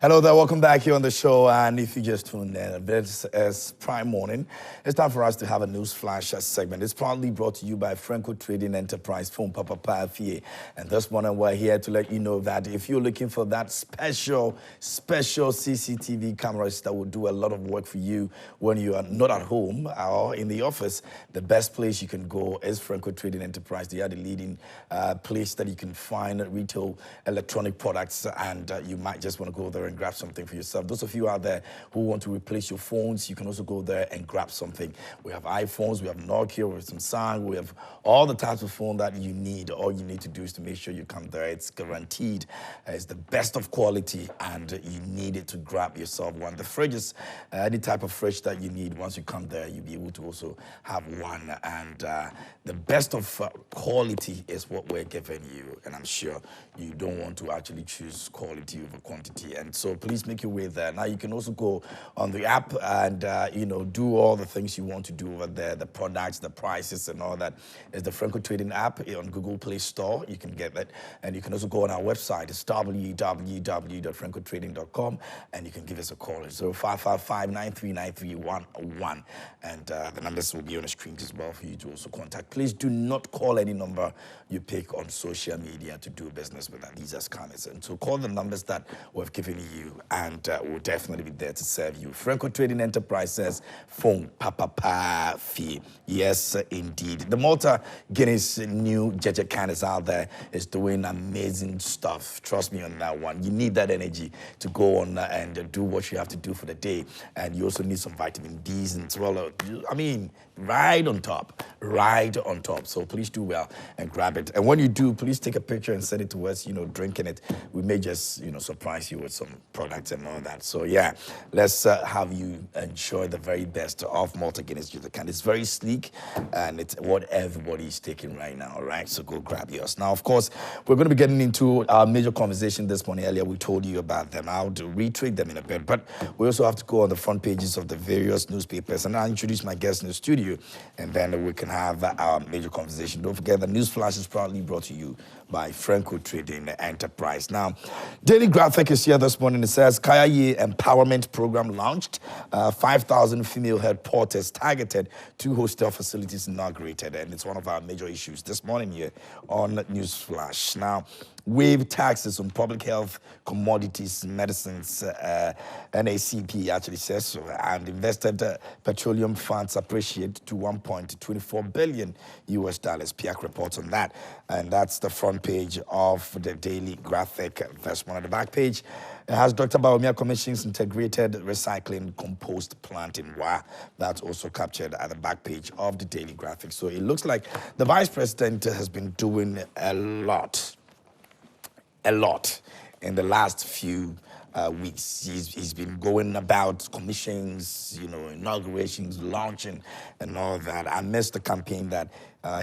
Hello there, welcome back here on the show. And if you just tuned in, this is Prime Morning. It's time for us to have a news flash segment. It's proudly brought to you by Franco Trading Enterprise, Phone Papa Pafie. And this morning we're here to let you know that if you're looking for that special CCTV cameras that will do a lot of work for you when you are not at home or in the office, the best place you can go is Franco Trading Enterprise. They are the leading place that you can find retail electronic products, and you might just want to go there and grab something for yourself. Those of you out there who want to replace your phones, you can also go there and grab something. We have iPhones, we have Nokia, we have Samsung, we have all the types of phone that you need. All you need to do is to make sure you come there. It's guaranteed. It's the best of quality, and you need it to grab yourself one. The fridges, any type of fridge that you need, once you come there, you'll be able to also have one. And the best of quality is what we're giving you. And I'm sure you don't want to actually choose quality over quantity. And so please make your way there. Now you can also go on the app and do all the things you want to do over there, the products, the prices, and all that. It's the Franco Trading app on Google Play Store. You can get that, and you can also go on our website. It's www.francotrading.com, and you can give us a call. It's 0555-939311, and the numbers will be on the screen as well for you to also contact. Please do not call any number you pick on social media to do business with that. These are scammers, and so call the numbers that we've given you, and we'll definitely be there to serve you. Franco Trading Enterprises, Phone Papa Fee. Yes, indeed. The Malta Guinness new Jeje can is out there. It's doing amazing stuff. Trust me on that one. You need that energy to go on and do what you have to do for the day, and you also need some vitamin D's and as well. I mean, right on top. So please do well and grab it. And when you do, please take a picture and send it to us. Drinking it, we may just surprise you with some products and all that. So yeah, let's have you enjoy the very best of Malta Guinness Jeje can. It's very sleek, and it's what everybody is taking right now. All right, so go grab yours. Now, of course, we're going to be getting into our major conversation this morning. Earlier, we told you about them. I'll retweet them in a bit, but we also have to go on the front pages of the various newspapers, and I'll introduce my guest in the studio, and then we can have our major conversation. Don't forget, the news flash is proudly brought to you by Franco Trading Enterprise. Now, Daily Graphic is here this morning. It says Kayeyei Empowerment Program launched, 5,000 female head porters targeted, 2 hostel facilities inaugurated, and it's one of our major issues this morning here on Newsflash. Now, waive taxes on public health, commodities, medicines, NACP actually says so, and invested petroleum funds appreciate to $1.24 billion. PIAC reports on that, and that's the front page of the Daily Graphic. Verse 1 on the back page, it has Dr. Bawumia commissions integrated recycling compost plant in Wa. That's also captured at the back page of the Daily Graphic. So it looks like the Vice President has been doing a lot in the last few weeks. He's been going about commissions, inaugurations, launching, and all that. I missed the campaign that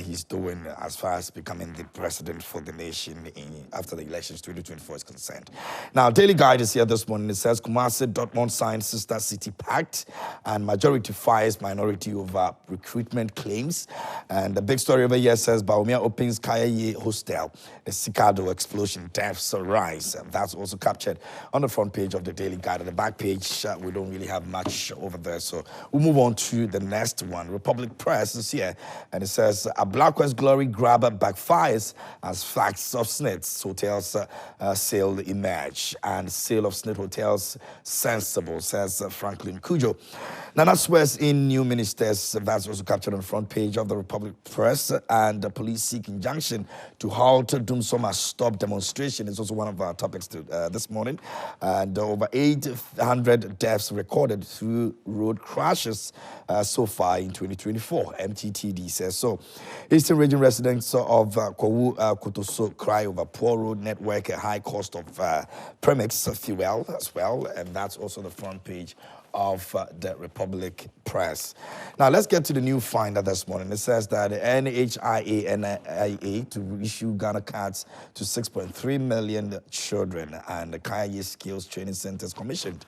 he's doing as far as becoming the president for the nation after the elections 2024 is concerned. Now, Daily Guide is here this morning. It says Kumasi Dortmund signs Sister City Pact, and majority fires minority over recruitment claims. And the big story over here says Bawumia opens Kayeyei hostel, a Cicado explosion, deaths rise. And that's also captured on the front page of the Daily Guide. On the back page, we don't really have much over there, so we'll move on to the next one. Republic Press is here, and it says a Black West Glory grabber backfires as facts of Snit's hotels sale emerge, and sale of Snit hotels sensible, says Franklin Cujo. Nana swears in new ministers. That's also captured on the front page of the Republic Press. And the police seek injunction to halt Dumsoma stop demonstration. It's also one of our topics this morning. And over 800 deaths recorded through road crashes so far in 2024. MTTD says so. Eastern Region residents of Kowu Kotoso cry over poor road network, a high cost of premix fuel as well. And that's also the front page of the Republic Press. Now, let's get to the new finder this morning. It says that NHIA to issue Ghana cards to 6.3 million children, and the Kayeyei Skills Training Centers commissioned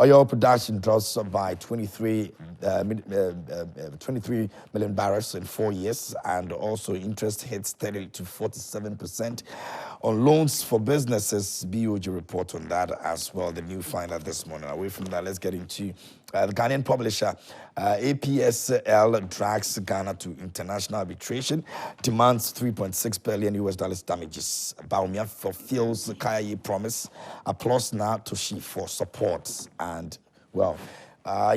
Oil production drops by 23 million barrels in 4 years, and also interest hits 30 to 47% on loans for businesses. BOG report on that as well. The new finder this morning. Away from that, let's get into the Ghanaian publisher APSL drags Ghana to international arbitration, demands $3.6 billion damages. Bawumia fulfills the Kayeyei promise. Applause now to she for support. And, well,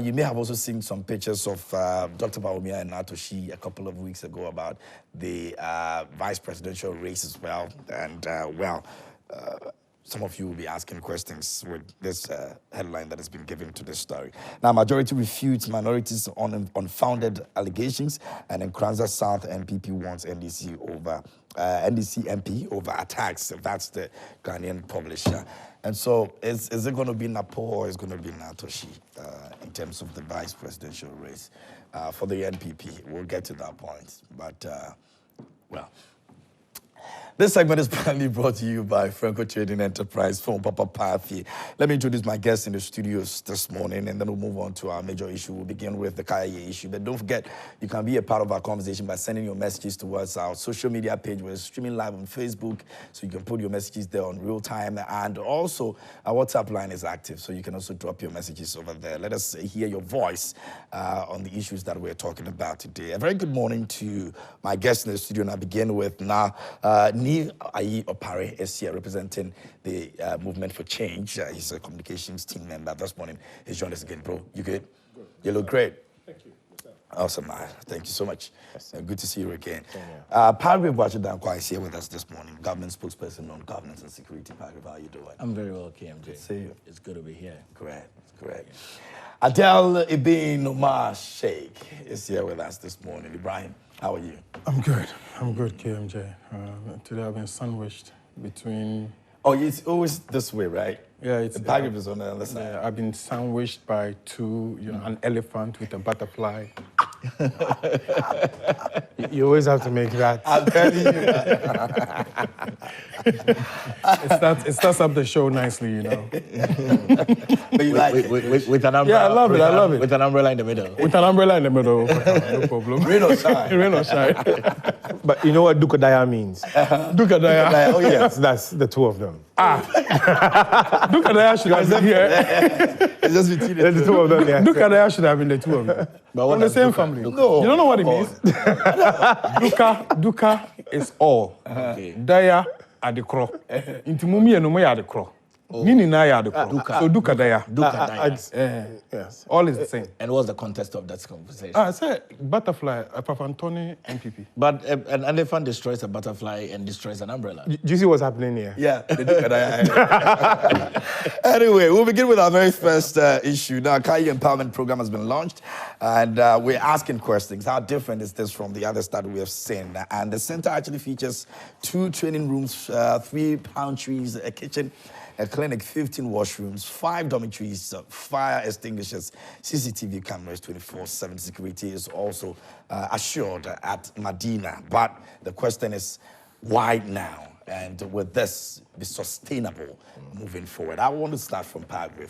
you may have also seen some pictures of Dr. Bawumia and Natoshi a couple of weeks ago about the vice presidential race as well. And, some of you will be asking questions with this headline that has been given to this story. Now, majority refutes minorities on unfounded allegations, and in Kranza South, NPP wants NDC MP over attacks. That's the Ghanaian publisher. And so, is it going to be Napo or is it going to be Natoshi in terms of the vice presidential race for the NPP? We'll get to that point. But, well. This segment is proudly brought to you by Franco Trading Enterprise from Papa Pathi. Let me introduce my guests in the studios this morning, and then we'll move on to our major issue. We'll begin with the Kayeyei issue. But don't forget, you can be a part of our conversation by sending your messages towards our social media page. We're streaming live on Facebook, so you can put your messages there on real time. And also, our WhatsApp line is active, so you can also drop your messages over there. Let us hear your voice on the issues that we're talking about today. A very good morning to my guests in the studio, and I begin with now Ayi Opare is here representing the Movement for Change. He's a communications team member. This morning, he's joined us again, bro. You good? Good. You look great. Thank you. Awesome, man. Thank you so much. Yes. Good to see you again. Parve Bwachidankwa is here with us this morning, government spokesperson on governance and security. Parve, how are you doing? I'm very well, KMJ. Good to see you. It's good to be here. Great, great. Adel Ibn Omar Sheikh is here with us this morning. Ibrahim, how are you? I'm good, KMJ. Today I've been sandwiched between... Oh, it's always this way, right? Yeah, it's... The package is on the other side. Yeah, I've been sandwiched by two, an elephant with a butterfly. You always have to make that. I'm telling you. It starts up the show nicely, you know. But you like it? With an umbrella. Yeah, I love it. With an umbrella in the middle. With an umbrella in the middle, no problem. Rain or shine. Rain or shine. But you know what Dukadaya means? Dukadaya. Oh, yes. That's the two of them. Dukadaya should have been here. It's just between The two of them, yeah. Dukadaya should have been the two of them. But From the same family. No. You don't know what it means? Duka is all. Okay. Daya are the crow. Into Mumi and Umay are the crow. Nini na ya the crow. So Dukadaya. Yes. All is the same. And what's the context of that conversation? I said butterfly, Papantoni, MPP. But an elephant destroys a butterfly and destroys an umbrella. Do you see what's happening here? Yeah, they do that. Anyway, we'll begin with our very first issue. Now, Kayeyei Empowerment Program has been launched, and we're asking questions. How different is this from the others that we have seen? And the center actually features 2 training rooms, 3 pantries, a kitchen, a clinic, 15 washrooms, 5 dormitories, fire extinguishers, CCTV cameras, 24/7 security is also assured at Medina. But the question is, why now? And will this be sustainable moving forward? I want to start from Padre.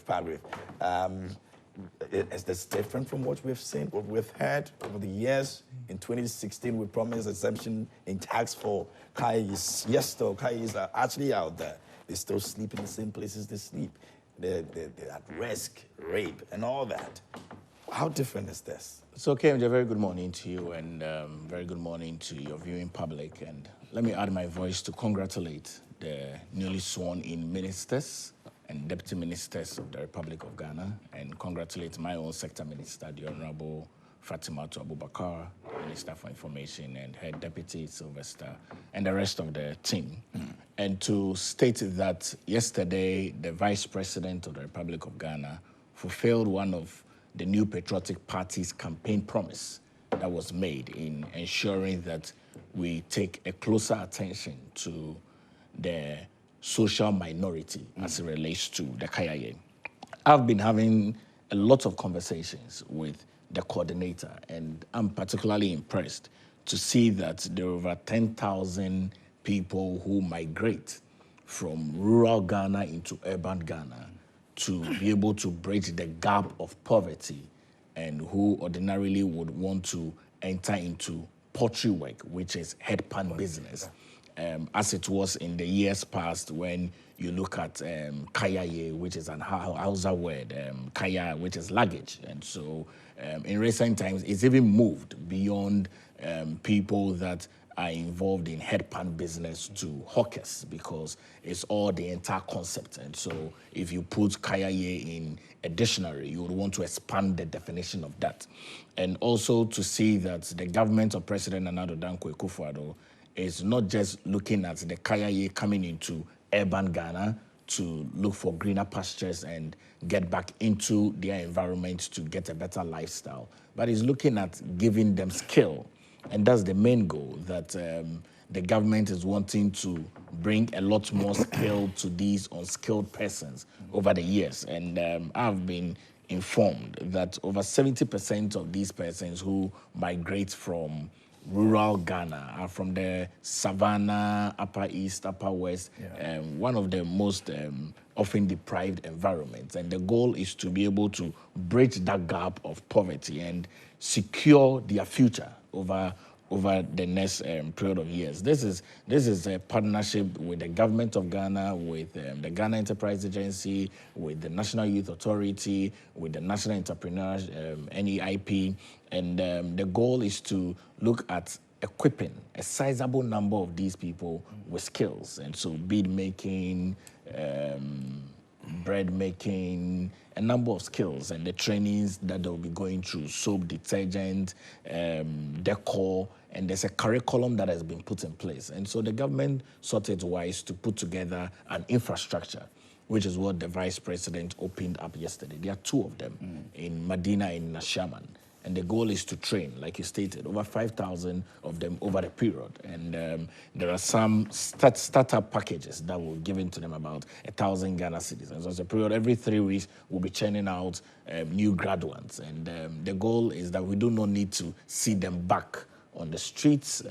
Is this different from what we've seen, what we've heard over the years? In 2016, we promised exemption in tax for Kayeyei. Yes, though, Kayeyei are actually out there. They still sleep in the same places they sleep. They're at risk, rape, and all that. How different is this? So, KMJ, very good morning to you, and very good morning to your viewing public. And let me add my voice to congratulate the newly sworn-in ministers and deputy ministers of the Republic of Ghana, and congratulate my own sector minister, the Honorable Fatimatu Abubakar, Minister for Information, and her deputy, Sylvester, and the rest of the team. And to state that yesterday, the Vice President of the Republic of Ghana fulfilled one of the new patriotic party's campaign promise that was made in ensuring that we take a closer attention to the social minority as it relates to the Kayeyei. I've been having a lot of conversations with the coordinator, and I'm particularly impressed to see that there are over 10,000 people who migrate from rural Ghana into urban Ghana to be able to bridge the gap of poverty and who ordinarily would want to enter into pottery work, which is headpan business, as it was in the years past when you look at Kayeyei, which is an Hausa word, kaya, which is luggage. And so in recent times, it's even moved beyond people that are involved in headpan business to hawkers, because it's all the entire concept. And so if you put Kayeyei in a dictionary, you would want to expand the definition of that. And also to see that the government of President Nana Addo Dankwa Akufo-Addo is not just looking at the Kayeyei coming into urban Ghana to look for greener pastures and get back into their environment to get a better lifestyle, but is looking at giving them skill. And that's the main goal, that the government is wanting to bring a lot more skill to these unskilled persons over the years. And I've been informed that over 70% of these persons who migrate from rural Ghana are from the savannah, upper east, upper west, one of the most often deprived environments. And the goal is to be able to bridge that gap of poverty and secure their future over the next period of years. This is a partnership with the government of Ghana, with the Ghana Enterprise Agency, with the National Youth Authority, with the National Entrepreneurs, NEIP, and the goal is to look at equipping a sizable number of these people with skills. And so bead making, bread making, a number of skills, and the trainings that they'll be going through, soap, detergent, decor, and there's a curriculum that has been put in place. And so the government sought it wise to put together an infrastructure, which is what the Vice President opened up yesterday. There are two of them in Medina and Nashaman. And the goal is to train, like you stated, over 5,000 of them over the period. And there are some startup packages that will given to them, about 1,000 Ghana citizens. So it's a period, every 3 weeks, we'll be churning out new graduates. And the goal is that we do not need to see them back on the streets,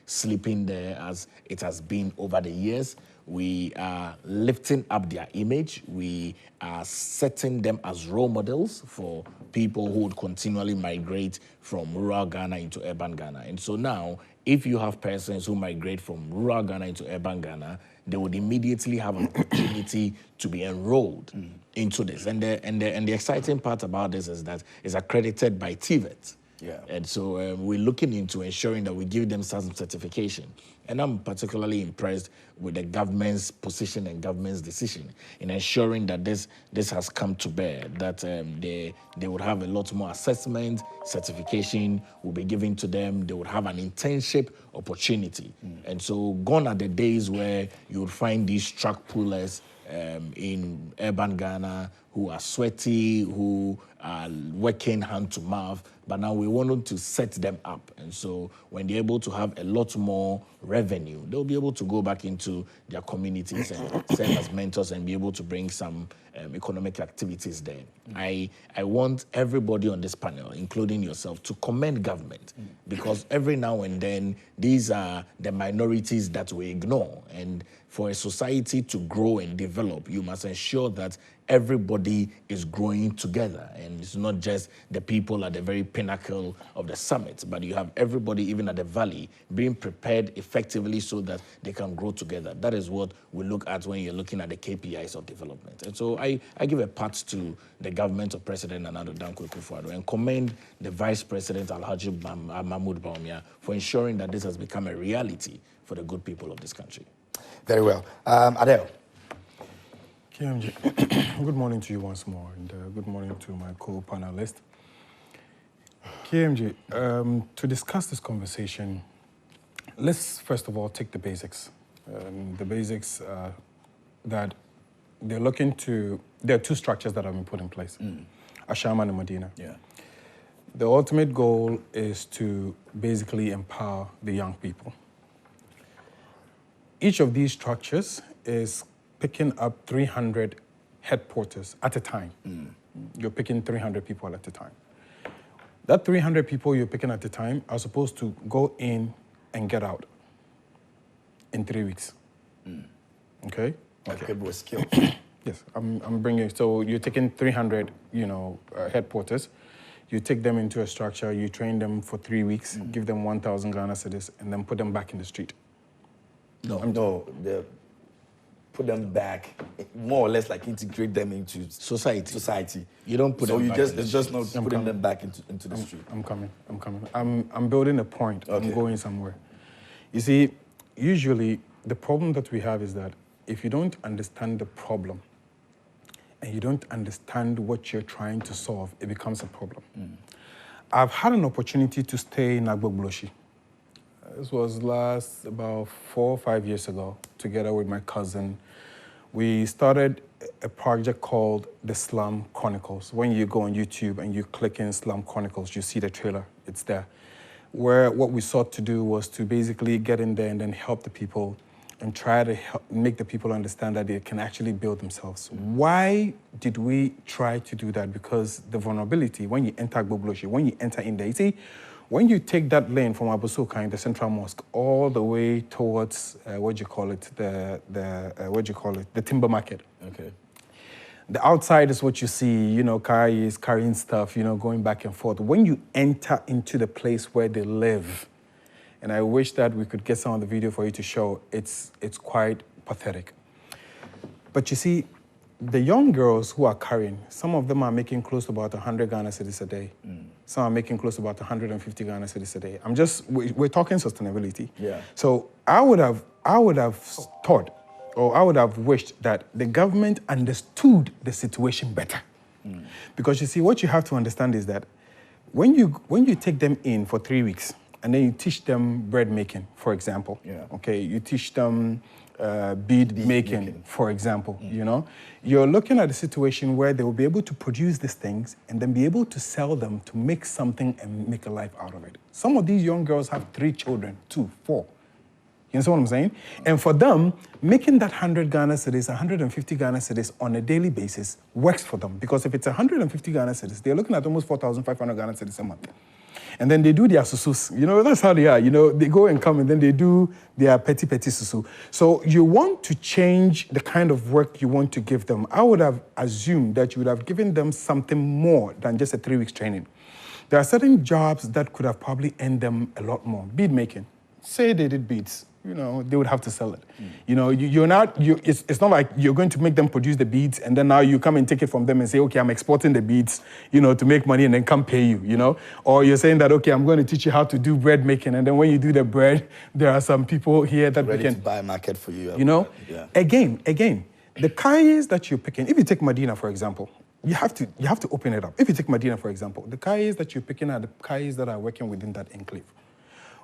sleeping there as it has been over the years. We are lifting up their image. We are setting them as role models for people who would continually migrate from rural Ghana into urban Ghana. And so now, if you have persons who migrate from rural Ghana into urban Ghana, they would immediately have an opportunity to be enrolled into this. And the exciting part about this is that it's accredited by TVET. Yeah. And so we're looking into ensuring that we give them some certification. And I'm particularly impressed with the government's position and government's decision in ensuring that this has come to bear, that they would have a lot more assessment, certification will be given to them, they would have an internship opportunity. And so gone are the days where you would find these truck pullers in urban Ghana who are sweaty, who are working hand to mouth, but now we wanted to set them up. And so when they're able to have a lot more revenue, they'll be able to go back into their communities and serve as mentors and be able to bring some economic activities there. I want everybody on this panel, including yourself, to commend government, because every now and then, these are the minorities that we ignore. And for a society to grow and develop, you must ensure that everybody is growing together. And it's not just the people at the very pinnacle of the summit, but you have everybody, even at the valley, being prepared effectively so that they can grow together. That is what we look at when you're looking at the KPIs of development. And so I give a pat to the government of President Nana Addo Dankwa Akufo-Addo and commend the Vice President Alhaji Mahmoud Bawumia for ensuring that this has become a reality for the good people of this country. Very well. Adele. KMJ, good morning to you once more, and good morning to my co-panelist. KMJ, to discuss this conversation, let's first of all take the basics. The basics that they're looking to, there are two structures that have been put in place, Ashaiman and Medina. Yeah. The ultimate goal is to basically empower the young people. Each of these structures is picking up 300 headquarters at a time. You're picking 300 people at a time. That 300 people you're picking at a time are supposed to go in and get out in 3 weeks. Okay? Okay. People with skills. Yes, I'm bringing. So you're taking 300, headquarters. You take them into a structure. You train them for 3 weeks. Give them 1,000 Ghana cedis, and then put them back in the street. No, put them back, more or less like integrate them into society. You don't put them back. So it's just not putting them back into the street. I'm coming. I'm building a point. Okay. I'm going somewhere. You see, usually the problem that we have is that if you don't understand the problem and you don't understand what you're trying to solve, it becomes a problem. I've had an opportunity to stay in Agbogloshi. This was about 4 or 5 years ago, together with my cousin. We started a project called the Slum Chronicles. When you go on YouTube and you click in Slum Chronicles, you see the trailer, it's there. Where what we sought to do was to basically get in there and then help the people and try to make the people understand that they can actually build themselves. Why did we try to do that? Because the vulnerability, when you enter Agbogloshi, when you enter in there, you see, when you take that lane from Abusoka in the Central Mosque all the way towards, the timber market. Okay. The outside is what you see, Kayeyei is carrying stuff, going back and forth. When you enter into the place where they live, and I wish that we could get some of the video for you to show, it's quite pathetic. But you see, the young girls who are carrying, some of them are making close to about 100 Ghana cedis a day. Some are making close to about 150 Ghana cedis a day. We're talking sustainability. Yeah. So I would have thought, or I would have wished that the government understood the situation better. Because you see, what you have to understand is that when you take them in for 3 weeks, and then you teach them bread making, for example. Yeah. Okay, you teach them bead making, for example. You're looking at a situation where they will be able to produce these things and then be able to sell them to make something and make a life out of it. Some of these young girls have 3 children, 2, 4. You understand what I'm saying? And for them, making that 100 Ghana cedis, 150 Ghana cedis on a daily basis works for them. Because if it's 150 Ghana cedis, they're looking at almost 4,500 Ghana cedis a month. And then they do their susus. That's how they are. They go and come and then they do their petty susu. So you want to change the kind of work you want to give them. I would have assumed that you would have given them something more than just a 3 weeks training. There are certain jobs that could have probably earned them a lot more. Bead making. Say they did beads. They would have to sell it. It's not like you're going to make them produce the beads and then now you come and take it from them and say, okay, I'm exporting the beads, to make money and then come pay you, Or you're saying that, okay, I'm going to teach you how to do bread making and then when you do the bread, there are some people here that ready we can to buy a market for you. Yeah. Again, the Kayeyeis that you're picking, if you take Medina, for example, you have to open it up. If you take Medina, for example, the Kayeyeis that you're picking are the Kayeyeis that are working within that enclave.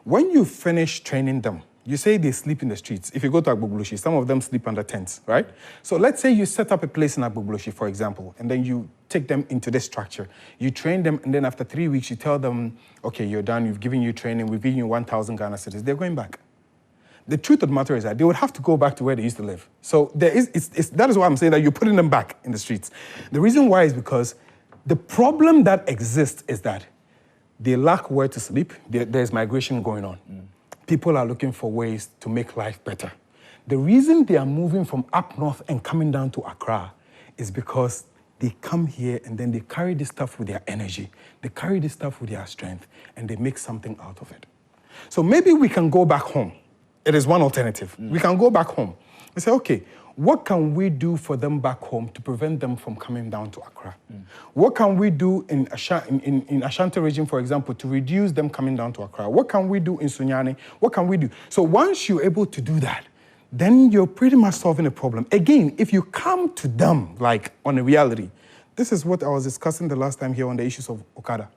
When you finish training them, you say they sleep in the streets. If you go to Agbogloshi, some of them sleep under tents, right? So let's say you set up a place in Agbogloshi, for example, and then you take them into this structure. You train them, and then after 3 weeks, you tell them, okay, you're done, we've given you training, we've given you 1,000 Ghana cedis. They're going back. The truth of the matter is that they would have to go back to where they used to live. So that is why I'm saying that you're putting them back in the streets. The reason why is because the problem that exists is that they lack where to sleep. There's migration going on. People are looking for ways to make life better. The reason they are moving from up north and coming down to Accra is because they come here and then they carry this stuff with their energy. They carry this stuff with their strength and they make something out of it. So maybe we can go back home. It is one alternative. We can go back home and say, okay, what can we do for them back home to prevent them from coming down to Accra? What can we do in Ashanti region, for example, to reduce them coming down to Accra? What can we do in Sunyani? What can we do? So once you're able to do that, then you're pretty much solving a problem. Again, if you come to them, like on a reality, this is what I was discussing the last time here on the issues of Okada.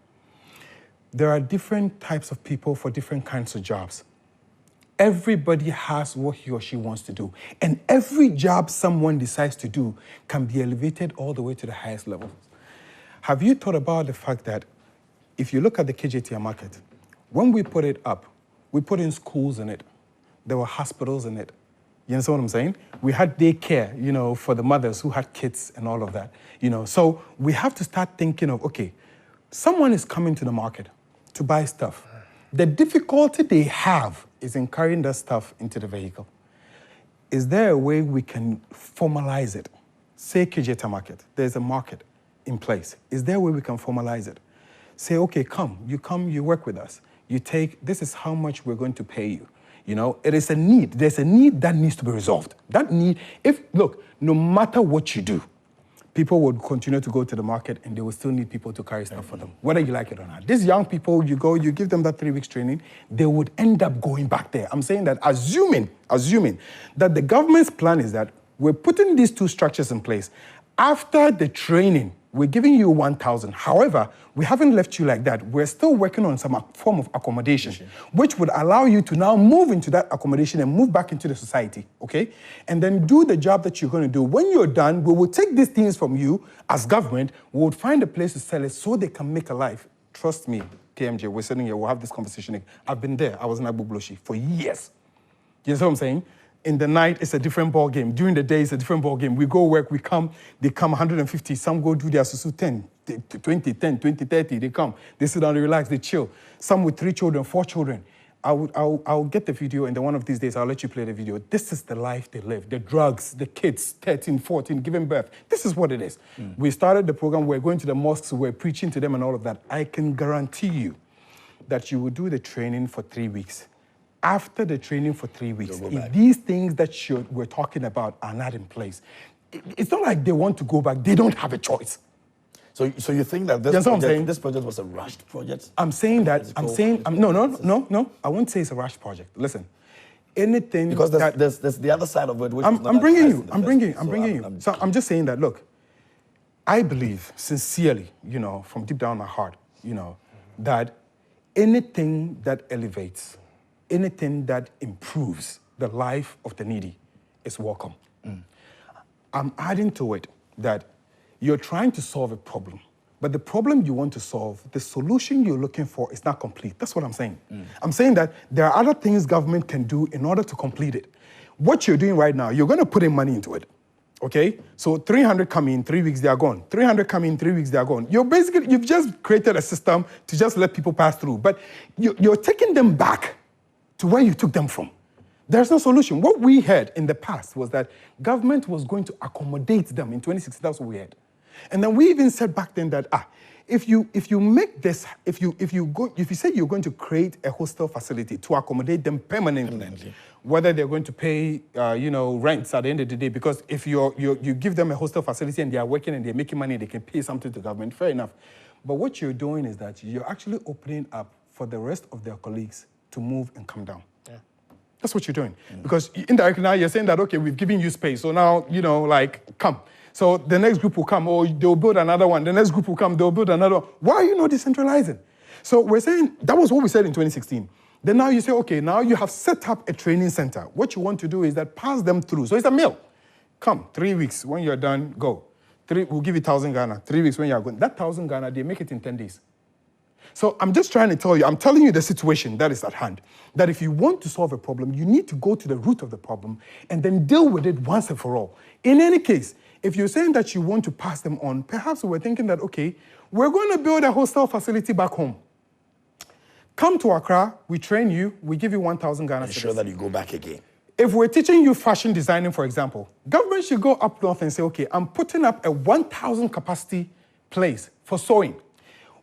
There are different types of people for different kinds of jobs. Everybody has what he or she wants to do. And every job someone decides to do can be elevated all the way to the highest level. Have you thought about the fact that if you look at the KJT market, when we put it up, we put in schools in it. There were hospitals in it. You understand what I'm saying? We had daycare, for the mothers who had kids and all of that. So we have to start thinking of, okay, someone is coming to the market to buy stuff. The difficulty they have is in carrying that stuff into the vehicle. Is there a way we can formalize it say Kayeyei market, there's a market in place. Is there a way we can formalize it? Say, okay, come, you work with us. You take, this is how much we're going to pay you. You know, it is a need. There's a need that needs to be resolved. That need, look, no matter what you do, people would continue to go to the market and they will still need people to carry stuff for them, whether you like it or not. These young people, you give them that 3 weeks training, they would end up going back there. I'm saying that assuming that the government's plan is that we're putting these two structures in place. After the training, we're giving you 1,000. However, we haven't left you like that. We're still working on some form of accommodation, which would allow you to now move into that accommodation and move back into the society, okay? And then do the job that you're going to do. When you're done, we will take these things from you as government. We will find a place to sell it so they can make a life. Trust me, KMJ, we're sitting here, we'll have this conversation. I've been there. I was in Agbogboshi for years. You know what I'm saying? In the night, it's a different ball game. During the day, it's a different ball game. We go work, we come, they come 150. Some go do their susu 10, 20, 10, 20, 30. They come, they sit down, they relax, they chill. Some with 3 children, 4 children. I'll get the video, and then one of these days, I'll let you play the video. This is the life they live. The drugs, the kids, 13, 14, giving birth. This is what it is. We started the program, we're going to the mosques, we're preaching to them and all of that. I can guarantee you that you will do the training for 3 weeks. After the training for 3 weeks, if these things that we're talking about are not in place, it's not like they want to go back. They don't have a choice. So you think that this project was a rushed project? No. I won't say it's a rushed project. Listen, anything because there's the other side of it. Which I'm bringing you. So I'm just saying that. Look, I believe sincerely, from deep down my heart, that anything that elevates, anything that improves the life of the needy is welcome. I'm adding to it that you're trying to solve a problem, but the problem you want to solve, the solution you're looking for is not complete. That's what I'm saying. I'm saying that there are other things government can do in order to complete it. What you're doing right now, you're going to put in money into it. Okay? So 300 come in, 3 weeks, they are gone. 300 come in, 3 weeks, they are gone. You've just created a system to just let people pass through, but you're taking them back to where you took them from. There's no solution. What we heard in the past was that government was going to accommodate them in 2016. That's what we heard. And then we even said back then that if you make this, if you say you're going to create a hostel facility to accommodate them permanently, whether they're going to pay rents at the end of the day, because if you give them a hostel facility and they are working and they're making money, they can pay something to government. Fair enough. But what you're doing is that you're actually opening up for the rest of their colleagues to move and come down. Yeah. That's what you're doing. Because indirectly now you're saying that, okay, we've given you space, so now, come. So the next group will come, or they'll build another one. The next group will come, they'll build another one. Why are you not decentralizing? So we're saying, that was what we said in 2016. Then now you say, okay, now you have set up a training center. What you want to do is that pass them through. So it's a meal. Come, 3 weeks, when you're done, go. We'll give you 1,000 Ghana. 3 weeks when you're going. That 1,000 Ghana, they make it in 10 days. So I'm just trying to tell you, I'm telling you the situation that is at hand, that if you want to solve a problem, you need to go to the root of the problem and then deal with it once and for all. In any case, if you're saying that you want to pass them on, perhaps we're thinking that, okay, we're going to build a hostel facility back home. Come to Accra, we train you, we give you 1,000 Ghana. Ensure that you go back again. If we're teaching you fashion designing, for example, government should go up north and say, okay, I'm putting up a 1,000 capacity place for sewing.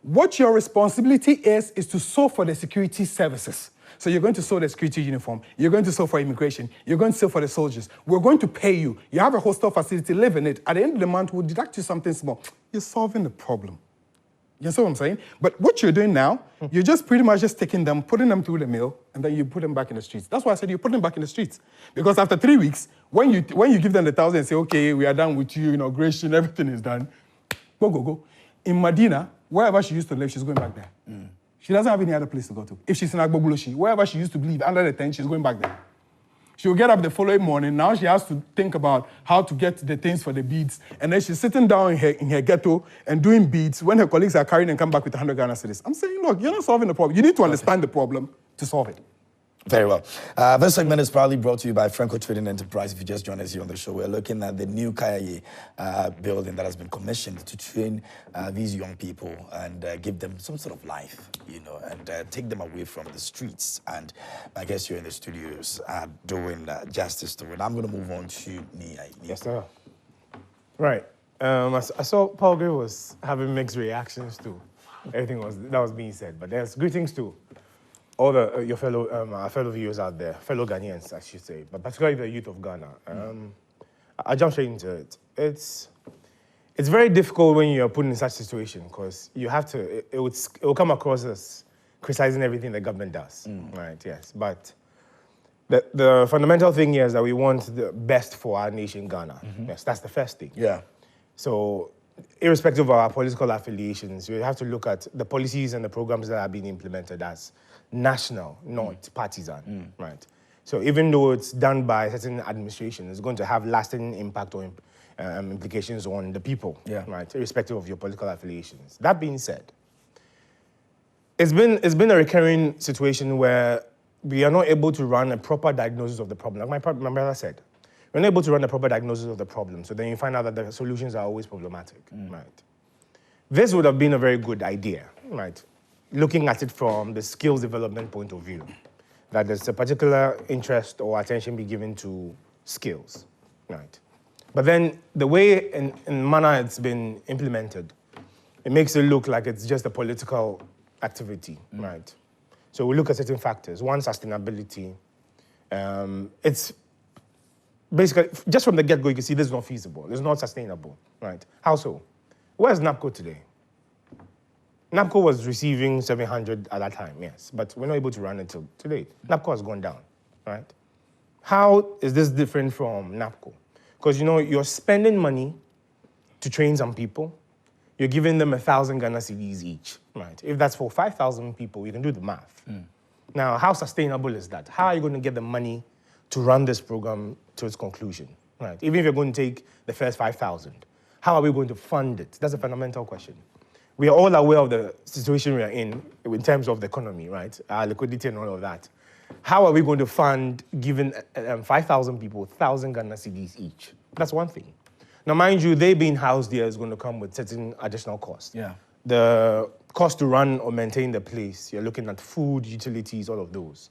What your responsibility is to sew for the security services. So you're going to sew the security uniform. You're going to sew for immigration. You're going to sew for the soldiers. We're going to pay you. You have a hostel facility, live in it. At the end of the month, we'll deduct you something small. You're solving the problem. You see what I'm saying? But what you're doing now, you're just pretty much just taking them, putting them through the mill, and then you put them back in the streets. That's why I said you put them back in the streets. Because after 3 weeks, when you give them the 1,000 and say, okay, we are done with you, inauguration, everything is done, go. In Medina, wherever she used to live, she's going back there. She doesn't have any other place to go to. If she's in Agbogboshi, wherever she used to live, under the tent, she's going back there. She'll get up the following morning. Now she has to think about how to get the things for the beads. And then she's sitting down in her ghetto and doing beads when her colleagues are carrying and come back with 100 Ghana cedis. I'm saying, look, you're not solving the problem. You need to understand the problem to solve it. Very well. This segment is proudly brought to you by Franco Trading Enterprise. If you just joined us here on the show, we're looking at the new Kayeyei building that has been commissioned to train these young people and give them some sort of life, and take them away from the streets. And I guess you're in the studios doing justice to it. I'm going to move on to Nia. Yes, sir. Right. I saw Paul Gray was having mixed reactions to everything that was being said, but there's greetings to all your fellow our fellow viewers out there, fellow Ghanaians, I should say, but particularly the youth of Ghana. I'll jump straight into it. It's very difficult when you're put in such a situation because you have to. It will come across as criticizing everything the government does, right? Yes, but the fundamental thing here is that we want the best for our nation, Ghana. Yes, that's the first thing. Yeah. So, irrespective of our political affiliations, we have to look at the policies and the programs that are being implemented as national, not partisan, right? So even though it's done by a certain administration, it's going to have lasting impact or implications on the people, right? Irrespective of your political affiliations. That being said, it's been a recurring situation where we are not able to run a proper diagnosis of the problem. Like my brother said, we're not able to run a proper diagnosis of the problem. So then you find out that the solutions are always problematic, right? This would have been a very good idea, right? Looking at it from the skills development point of view, that there's a particular interest or attention be given to skills, right? But then the way and manner it's been implemented, it makes it look like it's just a political activity, right? So we look at certain factors. One, sustainability. It's basically, just from the get-go, you can see this is not feasible. It's not sustainable, right? How so? Where's NAPCO today? NAPCO was receiving 700 at that time, yes, but we're not able to run it till today. NAPCO has gone down, right? How is this different from NAPCO? Because, you're spending money to train some people. You're giving them 1,000 Ghana cedis each, right? If that's for 5,000 people, you can do the math. Now, how sustainable is that? How are you going to get the money to run this program to its conclusion, right? Even if you're going to take the first 5,000, how are we going to fund it? That's a fundamental question. We are all aware of the situation we are in terms of the economy, right? Our liquidity and all of that. How are we going to fund giving 5,000 people 1,000 Ghana cedis each? That's one thing. Now, mind you, they being housed here is going to come with certain additional costs. Yeah. The cost to run or maintain the place, you're looking at food, utilities, all of those.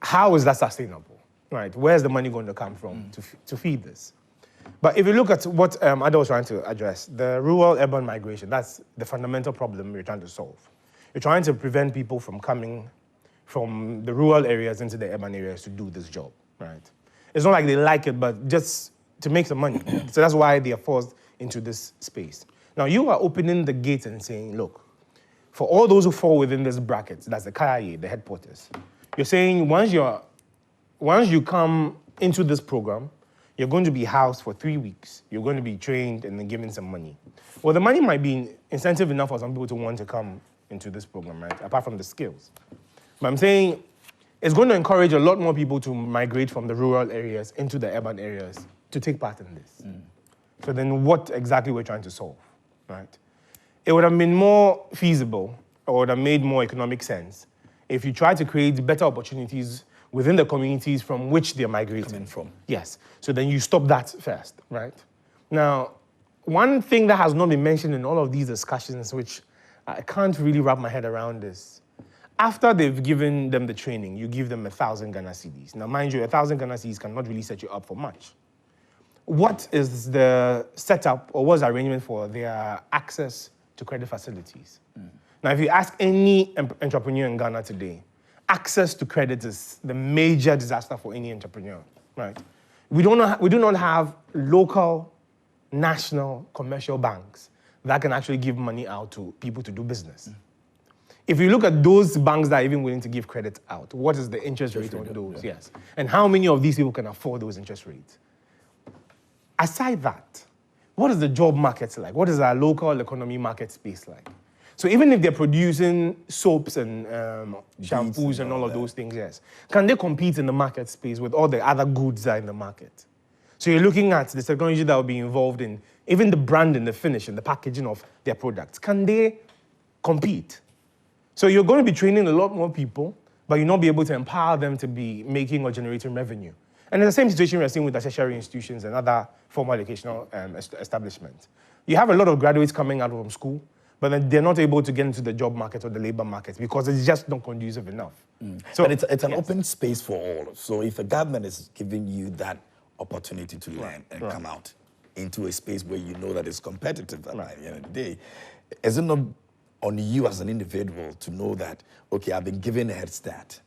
How is that sustainable? Right, where's the money going to come from to feed this? But if you look at what Ada was trying to address, the rural-urban migration, that's the fundamental problem we're trying to solve. You're trying to prevent people from coming from the rural areas into the urban areas to do this job, right? It's not like they like it, but just to make some money. So that's why they are forced into this space. Now, you are opening the gate and saying, look, for all those who fall within this bracket, that's the Kayeyei, the headquarters, you're saying once you come into this program, you're going to be housed for 3 weeks. You're going to be trained and then given some money. Well, the money might be incentive enough for some people to want to come into this program, right? Apart from the skills. But I'm saying it's going to encourage a lot more people to migrate from the rural areas into the urban areas to take part in this. So then what exactly we're trying to solve, right? It would have been more feasible or would have made more economic sense if you try to create better opportunities within the communities from which they're migrating from. Yes. So then you stop that first, right? Now, one thing that has not been mentioned in all of these discussions, which I can't really wrap my head around, is after they've given them the training, you give them 1,000 Ghana cedis. Now, mind you, 1,000 Ghana cedis cannot really set you up for much. What is the setup or what's the arrangement for their access to credit facilities? Now, if you ask any entrepreneur in Ghana today, access to credit is the major disaster for any entrepreneur, right? We do not have local, national, commercial banks that can actually give money out to people to do business. If you look at those banks that are even willing to give credit out, what is the interest rate on those? Yeah. Yes. And how many of these people can afford those interest rates? Aside that, what is the job market like? What is our local economy market space like? So even if they're producing soaps and shampoos and all of those things, yes, can they compete in the market space with all the other goods that are in the market? So you're looking at the technology that will be involved in even the branding, the finish, and the packaging of their products. Can they compete? So you're going to be training a lot more people, but you'll not be able to empower them to be making or generating revenue. And it's the same situation we're seeing with tertiary institutions and other formal educational establishments. You have a lot of graduates coming out from school, but then they're not able to get into the job market or the labor market because it's just not conducive enough. So, but it's an open space for all. So if the government is giving you that opportunity to learn and come out, into a space where you know that it's competitive at the end of the day. Is it not on you as an individual to know that, okay, I've been given a head start.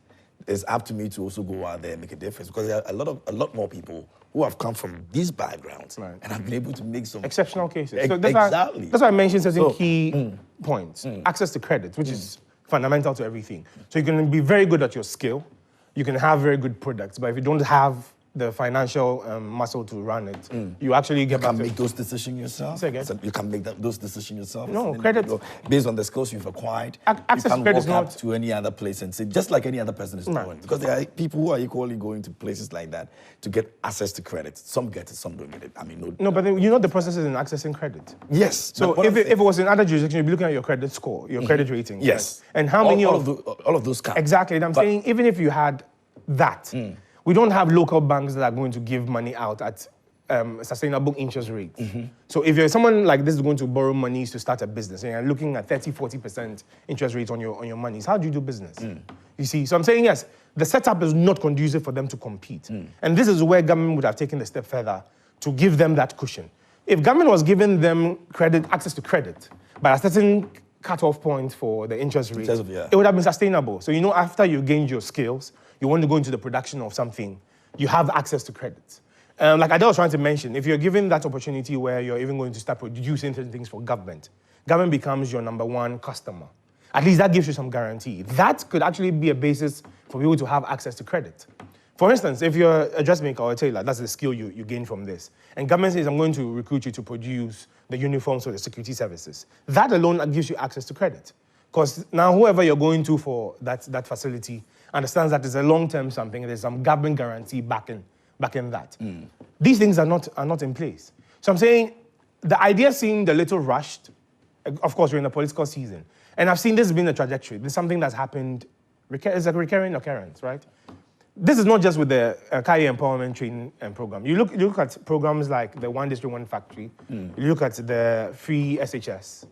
It's up to me to also go out there and make a difference, because there are a lot more people who have come from these backgrounds and have been able to make some exceptional cases. So exactly. That's why I mentioned certain key points. Access to credit, which is fundamental to everything. So you can be very good at your skill, you can have very good products, but if you don't have the financial muscle to run it, you actually get You can make those decisions yourself. Say again? So you can make those decisions yourself. No, credit based on the skills you've acquired. Access you to can credit walk is up not to any other place and say, just like any other person is doing. Because there are people who are equally going to places like that to get access to credit. Some get it, some don't get it. I mean, no, but then, you know the process is in accessing credit. Yes. So if it was in other jurisdictions, you'd be looking at your credit score, your credit rating. Yes. Right? And how many all of those count. Exactly. And I'm saying, even if you had that, we don't have local banks that are going to give money out at sustainable interest rates. So if you're someone like this is going to borrow money to start a business and you're looking at 30-40% interest rates on your monies, how do you do business? You see, so I'm saying, yes, the setup is not conducive for them to compete. And this is where government would have taken a step further to give them that cushion. If government was giving them access to credit, by a certain cut-off point for the interest rate, it would have been sustainable. So, you know, after you gained your skills, you want to go into the production of something, you have access to credit. Like I was trying to mention, if you're given that opportunity where you're even going to start producing things for government becomes your number one customer. At least that gives you some guarantee. That could actually be a basis for people to have access to credit. For instance, if you're a dressmaker or a tailor, that's the skill you gain from this. And government says, I'm going to recruit you to produce the uniforms for the security services. That alone gives you access to credit. Because now whoever you're going to for that facility understands that it's a long-term something, there's some government guarantee backing that. These things are not in place. So I'm saying the idea seemed a little rushed. Of course, we're in a political season. And I've seen this being a trajectory. This is something that's happened, it's a recurring occurrence, right? This is not just with the Kayeyei Empowerment Training Program. You look at programs like the One District, One Factory. You look at the Free SHS.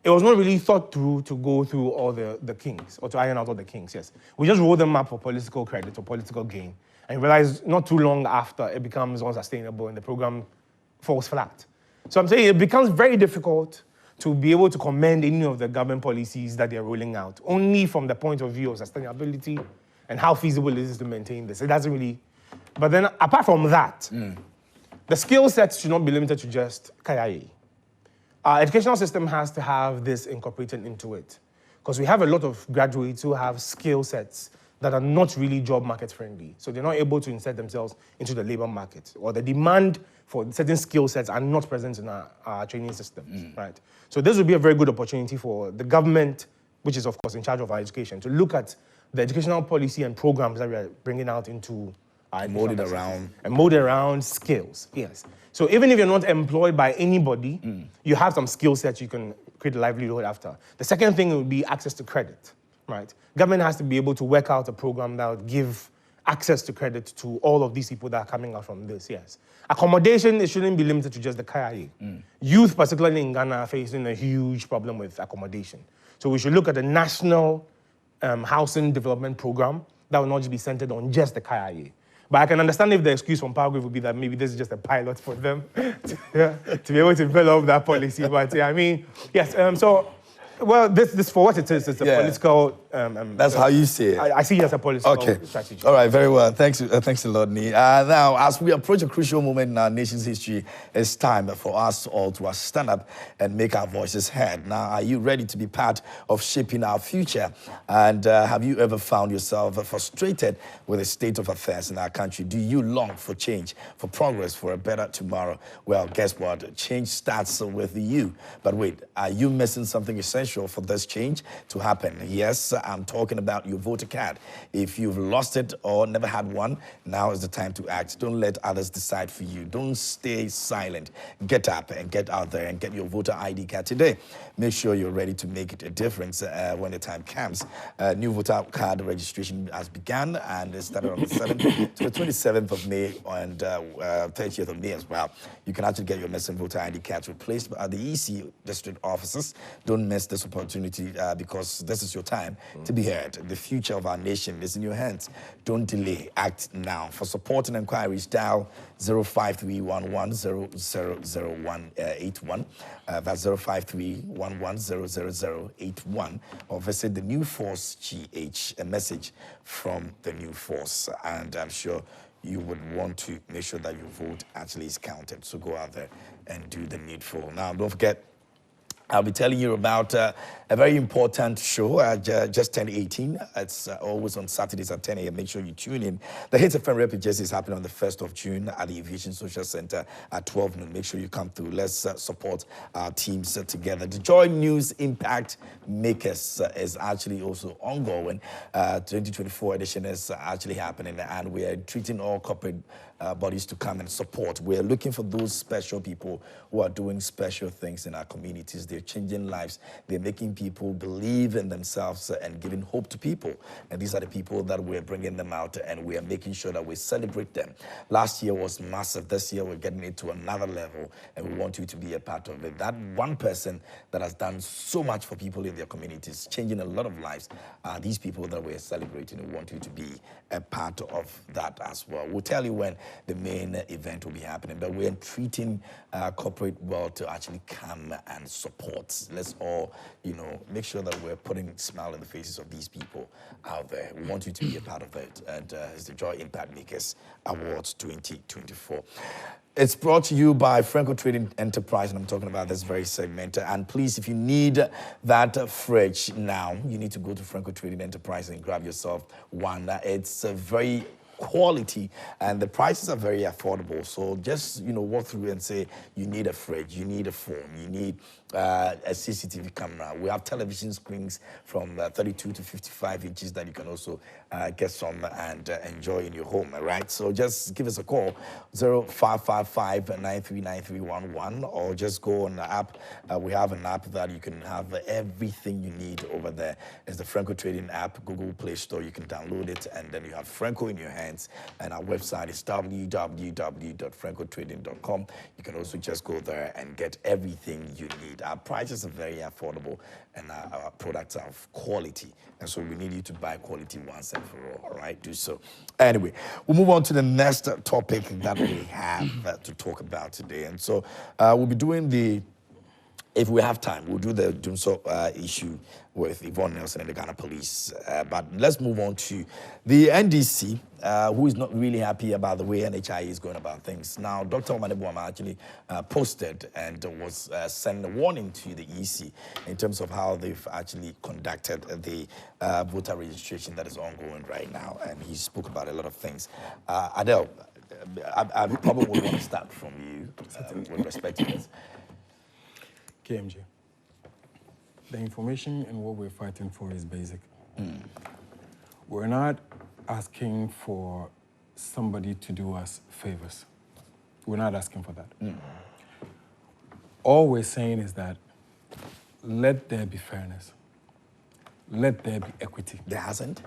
It was not really thought through to go through all the kinks, or to iron out all the kinks, yes. We just roll them up for political credit or political gain. And you realize not too long after, it becomes unsustainable and the program falls flat. So I'm saying it becomes very difficult to be able to commend any of the government policies that they're rolling out, only from the point of view of sustainability and how feasible it is to maintain this. It doesn't really... But then, apart from that, the skill sets should not be limited to just Kayeyei. Our educational system has to have this incorporated into it, because we have a lot of graduates who have skill sets that are not really job market friendly. So they're not able to insert themselves into the labor market, or the demand for certain skill sets are not present in our training systems, right? So this would be a very good opportunity for the government, which is of course in charge of our education, to look at the educational policy and programs that we are bringing out into our molded around skills, yes. So even if you're not employed by anybody, you have some skill sets you can create a livelihood after. The second thing would be access to credit, right? Government has to be able to work out a program that would give access to credit to all of these people that are coming out from this, yes. Accommodation, it shouldn't be limited to just the Kayeyei. Youth, particularly in Ghana, are facing a huge problem with accommodation. So we should look at a national housing development program that will not just be centered on just the Kayeyei. But I can understand if the excuse from Power Grid would be that maybe this is just a pilot for them to be able to develop that policy. But I mean, yes, well, this for what it is, it's a political... That's how you see it. I see it as a political strategy. All right, very well. Thanks a lot, Nee. Now, as we approach a crucial moment in our nation's history, it's time for us all to stand up and make our voices heard. Now, are you ready to be part of shaping our future? And have you ever found yourself frustrated with the state of affairs in our country? Do you long for change, for progress, for a better tomorrow? Well, guess what? Change starts with you. But wait, are you missing something essential for this change to happen? Yes, I'm talking about your voter card. If you've lost it or never had one, now is the time to act. Don't let others decide for you. Don't stay silent. Get up and get out there and get your voter ID card today. Make sure you're ready to make it a difference when the time comes. New voter card registration has begun and it started on the 7th to the 27th of May and 30th of May as well. You can actually get your missing voter ID cards replaced at the EC district offices. Don't miss this opportunity because this is your time to be heard. The future of our nation is in your hands. Don't delay. Act now. For support and inquiries, dial 05311000181. That's 05311000081. Or visit the New Force GH. A message from the New Force. And I'm sure you would want to make sure that your vote actually is counted. So go out there and do the needful. Now, don't forget, I'll be telling you about a very important show, just 10:18. It's always on Saturdays at 10 a.m. Make sure you tune in. The Hits FM Rapid Jazz is happening on the 1st of June at the Aviation Social Center at 12 noon. Make sure you come through. Let's support our teams together. The Joy News Impact Makers is actually also ongoing. 2024 edition is actually happening, and we are treating all corporate bodies to come and support. We're looking for those special people who are doing special things in our communities. They're changing lives. They're making people believe in themselves and giving hope to people. And these are the people that we're bringing them out, and we are making sure that we celebrate them. Last year was massive. This year we're getting it to another level, and we want you to be a part of it. That one person that has done so much for people in their communities, changing a lot of lives, these people that we're celebrating. We want you to be a part of that as well. We'll tell you when the main event will be happening, but we're treating corporate world to actually come and support. Let's all, make sure that we're putting a smile on the faces of these people out there. We want you to be a part of it, and it's the Joy Impact Makers Awards 2024. It's brought to you by Franco Trading Enterprise, and I'm talking about this very segment. And please, if you need that fridge now, you need to go to Franco Trading Enterprise and grab yourself one. It's a very quality, and the prices are very affordable. So just walk through and say you need a fridge, you need a phone, you need a CCTV camera. We have television screens from 32 to 55 inches that you can also get some and enjoy in your home. All right, so just give us a call, 0555-939311, or just go on the app. We have an app that you can have everything you need over there. It's the Franco Trading app, Google Play Store. You can download it, and then you have Franco in your hands. And our website is www.francotrading.com. You can also just go there and get everything you need. Our prices are very affordable, and our products are of quality. And so we need you to buy quality once and for all right? Do so. Anyway, we'll move on to the next topic that we have to talk about today. And so we'll be doing if we have time, we'll do the Dumso issue with Yvonne Nelson and the Ghana Police. But let's move on to the NDC, who is not really happy about the way NHI is going about things. Now, Dr. Omane Bawumia actually posted and was sending a warning to the EC in terms of how they've actually conducted the voter registration that is ongoing right now. And he spoke about a lot of things. Adele, I probably would want to start from you with respect to this. KMJ, the information and what we're fighting for is basic. We're not asking for somebody to do us favors. We're not asking for that. All we're saying is that let there be fairness. Let there be equity. There hasn't?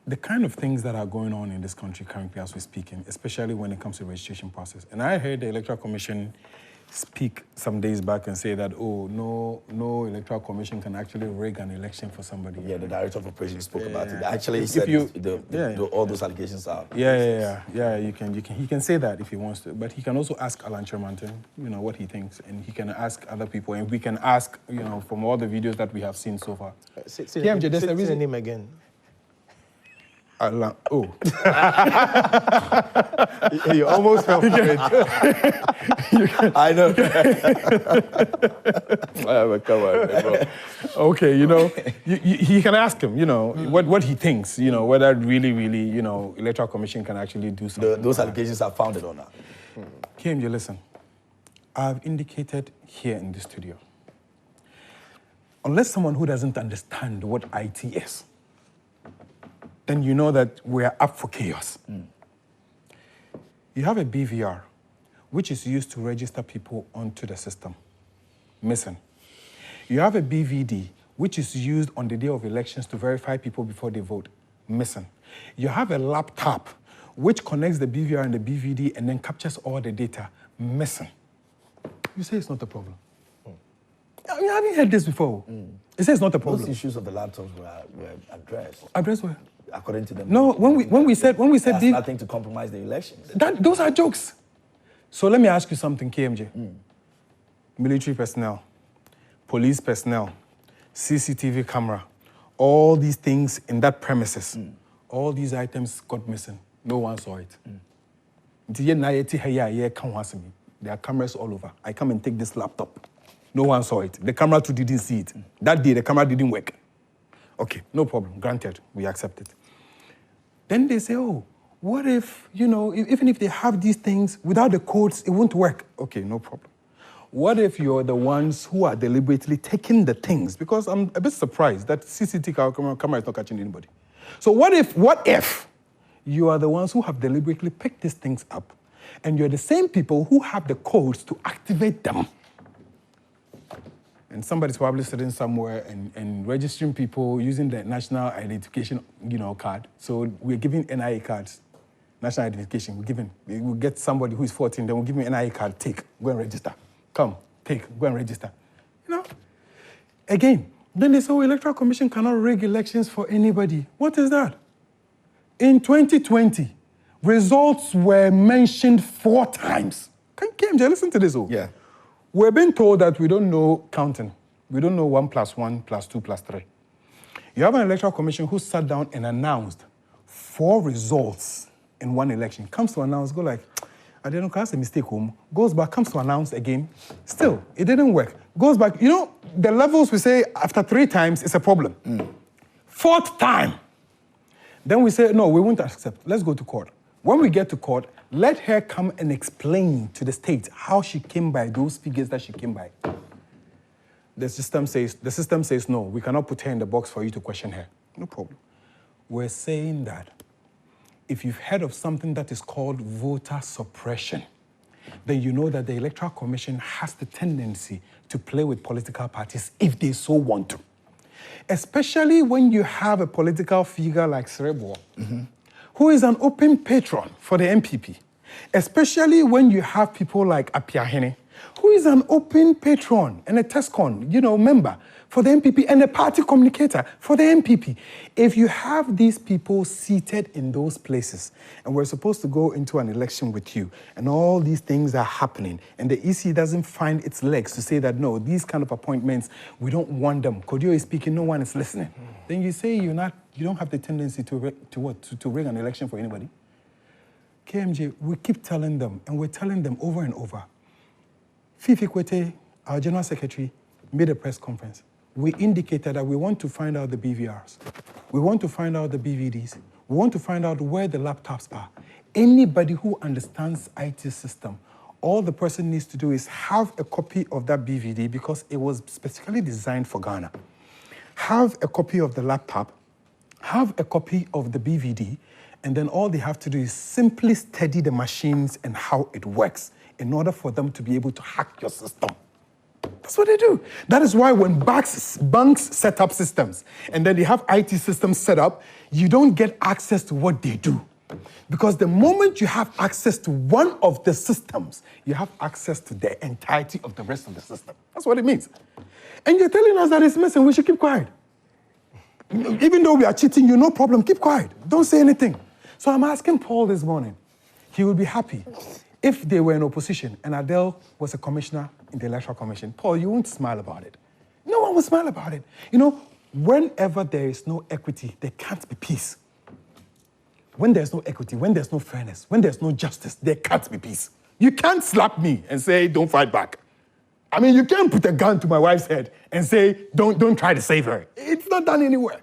The kind of things that are going on in this country currently as we're speaking, especially when it comes to the registration process. And I heard the Electoral Commission speak some days back and say that, no Electoral Commission can actually rig an election for somebody. Yeah, the Director of Operations spoke about it. Actually, he said all those allegations are... He can say that if he wants to, but he can also ask Alan Chermanton, what he thinks, and he can ask other people, and we can ask, from all the videos that we have seen so far. Say the name again. Alan, You almost fell for it. I know. Come on, bro. Okay, he can ask him, what he thinks, whether really, Electoral Commission can actually do something. Those allegations are founded or not? KMJ, listen, I've indicated here in the studio, unless someone who doesn't understand what IT is, then you know that we're up for chaos. You have a BVR, which is used to register people onto the system, missing. You have a BVD, which is used on the day of elections to verify people before they vote, missing. You have a laptop, which connects the BVR and the BVD and then captures all the data, missing. You say it's not a problem. haven't heard this before. It says it's not a problem. Those issues of the laptops were addressed. Address where? According to them. No, when we said that's the, nothing to compromise the elections. those are jokes. So let me ask you something, KMJ. Military personnel, police personnel, CCTV camera, all these things in that premises, all these items got missing. No one saw it. There are cameras all over. I come and take this laptop. No one saw it. The camera too didn't see it. That day, the camera didn't work. Okay, no problem. Granted, we accept it. Then they say, oh, what if, even if they have these things, without the codes, it won't work. Okay, no problem. What if you're the ones who are deliberately taking the things? Because I'm a bit surprised that CCTV camera is not catching anybody. So what if you are the ones who have deliberately picked these things up, and you're the same people who have the codes to activate them? And somebody's probably sitting somewhere and registering people using the national identification, card. So we're giving NIA cards, national identification. We'll get somebody who is 14, then we'll give him an NIA card. Take, go and register. Come, take, go and register. Again, then they say, Electoral Commission cannot rig elections for anybody. What is that? In 2020, results were mentioned 4 times. KMJ, listen to this. Yeah. We're being told that we don't know counting. We don't know 1 + 1 + 2 + 3. You have an electoral commission who sat down and announced 4 results in one election. Comes to announce, go like, I didn't know, that's a mistake, goes back, comes to announce again. Still, it didn't work. Goes back, the levels we say after 3 times is a problem. 4th time, then we say, no, we won't accept. Let's go to court. When we get to court, let her come and explain to the state how she came by those figures that she came by. The system says, no, we cannot put her in the box for you to question her. No problem. We're saying that if you've heard of something that is called voter suppression, then you know that the Electoral Commission has the tendency to play with political parties if they so want to. Especially when you have a political figure like Srebo, who is an open patron for the MPP. Especially when you have people like Apiahene, who is an open patron and a TESCON, member for the MPP and a party communicator for the MPP. If you have these people seated in those places and we're supposed to go into an election with you and all these things are happening and the EC doesn't find its legs to say that, no, these kind of appointments, we don't want them. Kodio is speaking, no one is listening. Then you say you don't have the tendency to rig an election for anybody. KMJ, we keep telling them, and we're telling them over and over. Fifi Kwete, our General Secretary, made a press conference. We indicated that we want to find out the BVRs. We want to find out the BVDs. We want to find out where the laptops are. Anybody who understands IT system, all the person needs to do is have a copy of that BVD because it was specifically designed for Ghana. Have a copy of the laptop, have a copy of the BVD, and then all they have to do is simply study the machines and how it works in order for them to be able to hack your system. That's what they do. That is why when banks set up systems and then they have IT systems set up, you don't get access to what they do. Because the moment you have access to one of the systems, you have access to the entirety of the rest of the system. That's what it means. And you're telling us that it's missing, we should keep quiet. Even though we are cheating you, no problem, keep quiet. Don't say anything. So I'm asking Paul this morning, he would be happy if they were in opposition and Adele was a commissioner in the Electoral Commission. Paul, you won't smile about it. No one will smile about it. Whenever there is no equity, there can't be peace. When there's no equity, when there's no fairness, when there's no justice, there can't be peace. You can't slap me and say, don't fight back. I mean, you can't put a gun to my wife's head and say, don't try to save her. It's not done anywhere.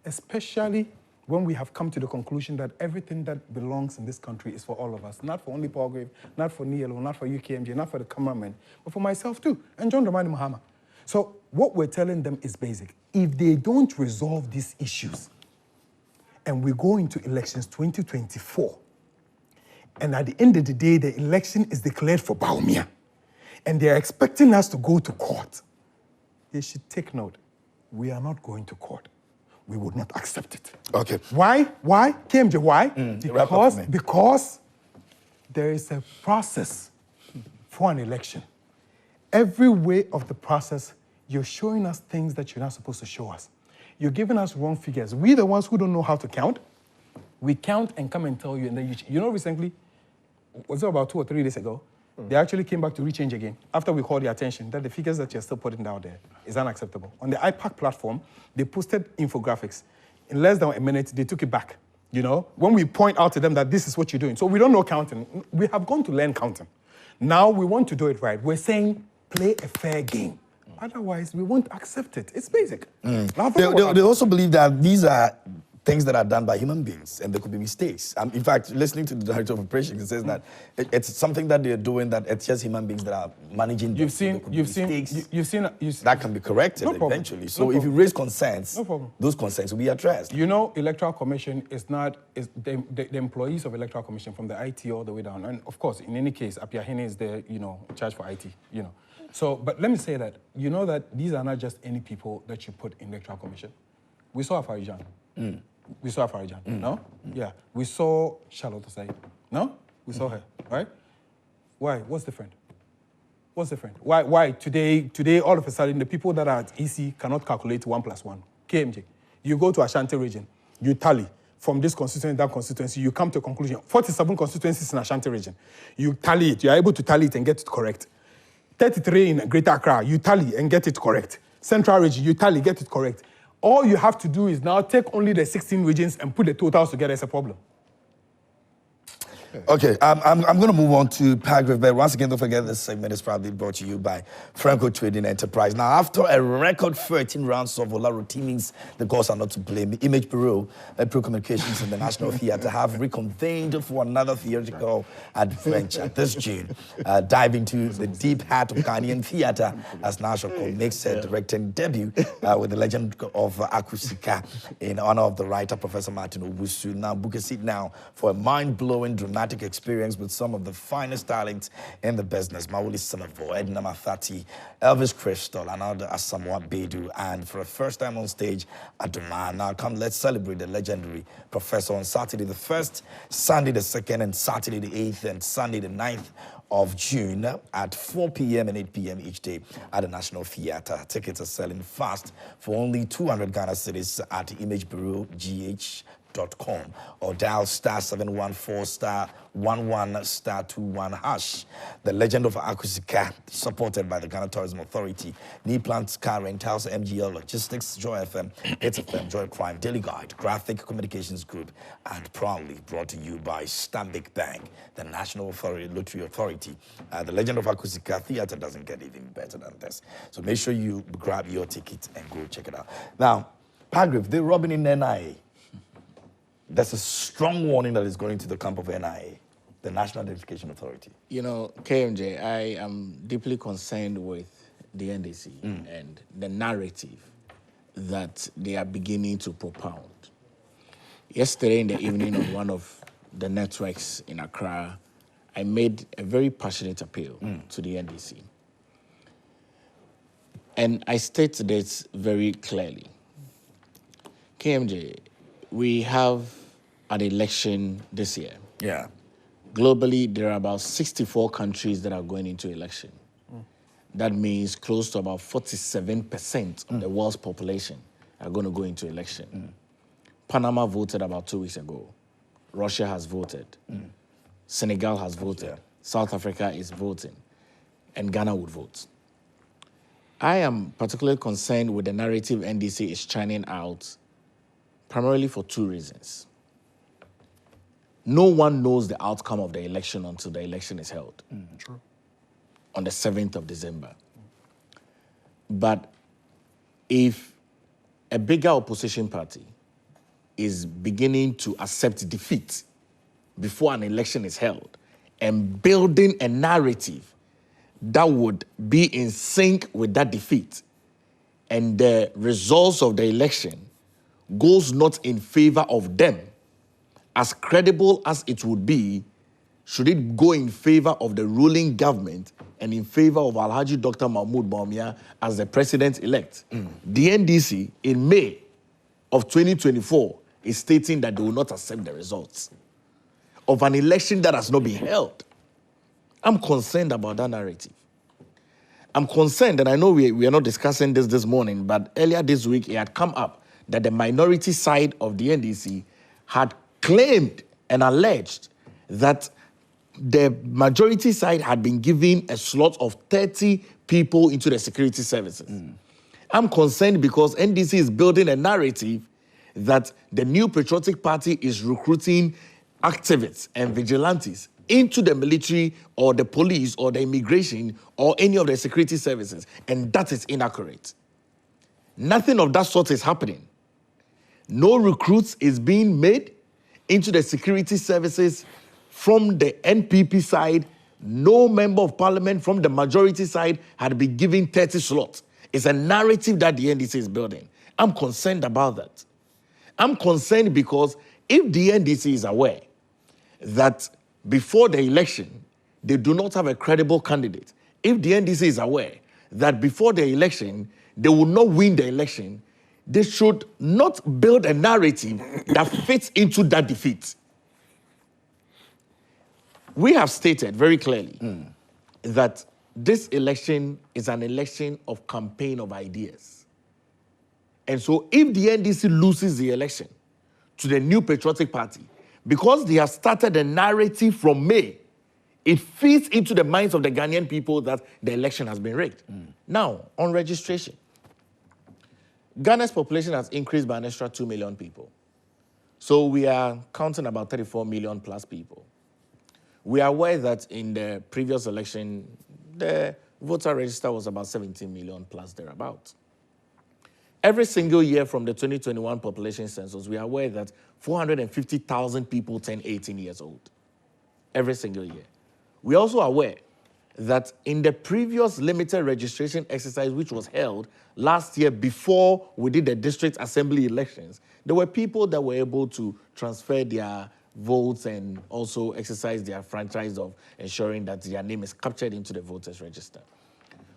Especially when we have come to the conclusion that everything that belongs in this country is for all of us. Not for only Paul Grave, not for Nielo, not for UKMJ, not for the cameraman, but for myself too, and John Dramani Mahama. So what we're telling them is basic. If they don't resolve these issues, and we go into elections 2024, and at the end of the day, the election is declared for Bawumia, and they're expecting us to go to court, they should take note. We are not going to court. We would not accept it. Okay. Why? KMJ, why? Because there is a process for an election. Every way of the process, you're showing us things that you're not supposed to show us. You're giving us wrong figures. We're the ones who don't know how to count. We count and come and tell you, and then you know, recently, was it about 2 or 3 days ago? They actually came back to rechange again after we called their attention that the figures that you're still putting down there is unacceptable. On the IPAC platform, they posted infographics. In less than a minute, they took it back. You know, when we point out to them that this is what you're doing. So we don't know counting. We have gone to learn counting. Now we want to do it right. We're saying play a fair game. Otherwise, we won't accept it. It's basic. They also believe that these are things that are done by human beings and there could be mistakes. In fact, listening to the director of operations, it says that it's something that they're doing that it's just human beings that are managing. You've seen that can be corrected eventually. So if you raise concerns, those concerns will be addressed. You know, Electoral Commission is not the employees of Electoral Commission from the IT all the way down. And of course, in any case, Apiahene is the in charge for IT. So, but let me say that you know that these are not just any people that you put in Electoral Commission. We saw Afarijan. We saw Afarijan, no? Yeah. We saw Charlotte Osei, no? We saw her, right? Why? What's different? What's different? Why today, all of a sudden, the people that are at EC cannot calculate 1 + 1? KMJ. You go to Ashanti region, you tally from this constituency, that constituency, you come to a conclusion. 47 constituencies in Ashanti region. You tally it, you're able to tally it and get it correct. 33 in Greater Accra, you tally and get it correct. Central region, you tally, get it correct. All you have to do is now take only the 16 regions and put the totals together as a problem. Okay, I'm going to move on to paragraph, but once again, don't forget this segment is proudly brought to you by Franco Trading Enterprise. Now, after a record 13 rounds of Olaro teamings, the goals are not to blame. The Image Bureau, Pro Communications and the National Theatre have reconvened for another theatrical adventure this June. Dive into the deep heart of Ghanaian theatre as Nashoko makes her directing debut with the legend of Akusika in honor of the writer Professor Martin Owusu. Now, book a seat now for a mind-blowing dramatic experience with some of the finest talents in the business. Mawuli Sanavo, Edna Mathati, Elvis Crystal, and other Asamoah Bedu. And for the first time on stage, Aduma. Now come, let's celebrate the legendary professor on Saturday the 1st, Sunday the 2nd, and Saturday the 8th, and Sunday the 9th of June at 4 p.m. and 8 p.m. each day at the National Theatre. Tickets are selling fast for only 200 Ghana cedis at imagebureaugh.com or dial *714*11*21#. The legend of Akusika, supported by the Ghana Tourism Authority, Knee Plants Car Rentals, MGL Logistics, Joy FM, It's FM, Joy Crime, Daily Guide, Graphic Communications Group, and proudly brought to you by Stanbic Bank, the National Lottery Authority. The legend of Akusika Theatre doesn't get even better than this. So make sure you grab your ticket and go check it out. Now, paragraph, they're robbing in NIA. There's a strong warning that is going to the camp of NIA, the National Identification Authority. You know, KMJ, I am deeply concerned with the NDC and the narrative that they are beginning to propound. Yesterday in the evening on one of the networks in Accra, I made a very passionate appeal to the NDC. And I stated this very clearly. KMJ, we have an election this year. Yeah. Globally, there are about 64 countries that are going into election. That means close to about 47% of the world's population are going to go into election. Panama voted about 2 weeks ago. Russia has voted. Senegal has voted. Yeah. South Africa is voting. And Ghana would vote. I am particularly concerned with the narrative NDC is churning out primarily for 2 reasons. No one knows the outcome of the election until the election is held. True. On the 7th of December. But if a bigger opposition party is beginning to accept defeat before an election is held and building a narrative that would be in sync with that defeat, and the results of the election goes not in favor of them, as credible as it would be, should it go in favor of the ruling government and in favor of Alhaji Dr. Mahmoud Bawumia as the president-elect. The NDC, in May of 2024, is stating that they will not accept the results of an election that has not been held. I'm concerned about that narrative. I'm concerned, and I know we are not discussing this morning, but earlier this week it had come up that the minority side of the NDC had claimed and alleged that the majority side had been given a slot of 30 people into the security services. I'm concerned because NDC is building a narrative that the New Patriotic Party is recruiting activists and vigilantes into the military or the police or the immigration or any of the security services, and that is inaccurate. Nothing of that sort is happening. No recruits is being made into the security services from the NPP side. No member of parliament from the majority side had been given 30 slots. It's a narrative that the NDC is building. I'm concerned about that. I'm concerned because if the NDC is aware that before the election, they do not have a credible candidate, if the NDC is aware that before the election, they will not win the election, they should not build a narrative that fits into that defeat. We have stated very clearly that this election is an election of campaign of ideas. And so if the NDC loses the election to the New Patriotic Party, because they have started a narrative from May, it feeds into the minds of the Ghanaian people that the election has been rigged. Now, on registration, Ghana's population has increased by an extra 2 million people. So we are counting about 34 million plus people. We are aware that in the previous election, the voter register was about 17 million plus thereabout. Every single year from the 2021 population census, we are aware that 450,000 people turn 18 years old. Every single year. We are also aware that in the previous limited registration exercise, which was held last year before we did the district assembly elections, there were people that were able to transfer their votes and also exercise their franchise of ensuring that their name is captured into the voters register.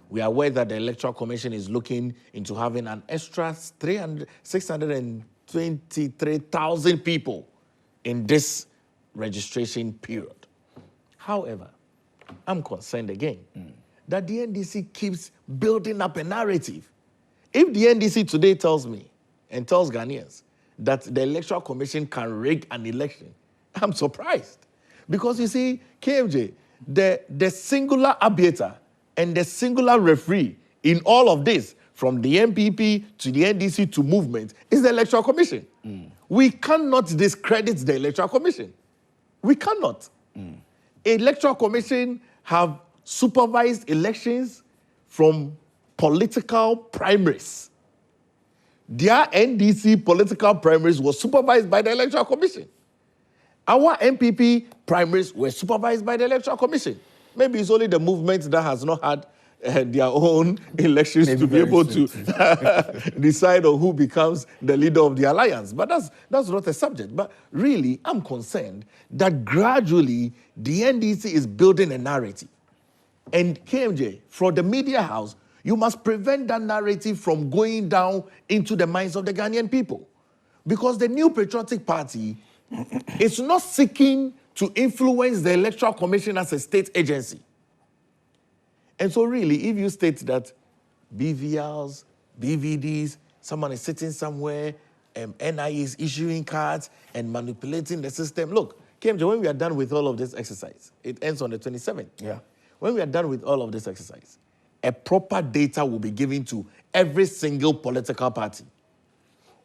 We are aware that the Electoral Commission is looking into having an extra 623,000 people in this registration period. However, I'm concerned again that the NDC keeps building up a narrative. If the NDC today tells me and tells Ghanaians that the Electoral Commission can rig an election, I'm surprised. Because you see, KMJ, the singular arbiter and the singular referee in all of this, from the MPP to the NDC to movement, is the Electoral Commission. We cannot discredit the Electoral Commission. We cannot. Electoral Commission have supervised elections from political primaries. Their NDC political primaries were supervised by the Electoral Commission. Our MPP primaries were supervised by the Electoral Commission. Maybe it's only the movement that has not had their own elections to be able to decide on who becomes the leader of the alliance. But that's not a subject. But really, I'm concerned that gradually the NDC is building a narrative. And KMJ, from the media house, you must prevent that narrative from going down into the minds of the Ghanaian people. Because the New Patriotic Party is not seeking to influence the Electoral Commission as a state agency. And so really, if you state that BVRs, BVDs, someone is sitting somewhere, NIA is issuing cards and manipulating the system. Look, KMJ, when we are done with all of this exercise, it ends on the 27th. Yeah. When we are done with all of this exercise, a proper data will be given to every single political party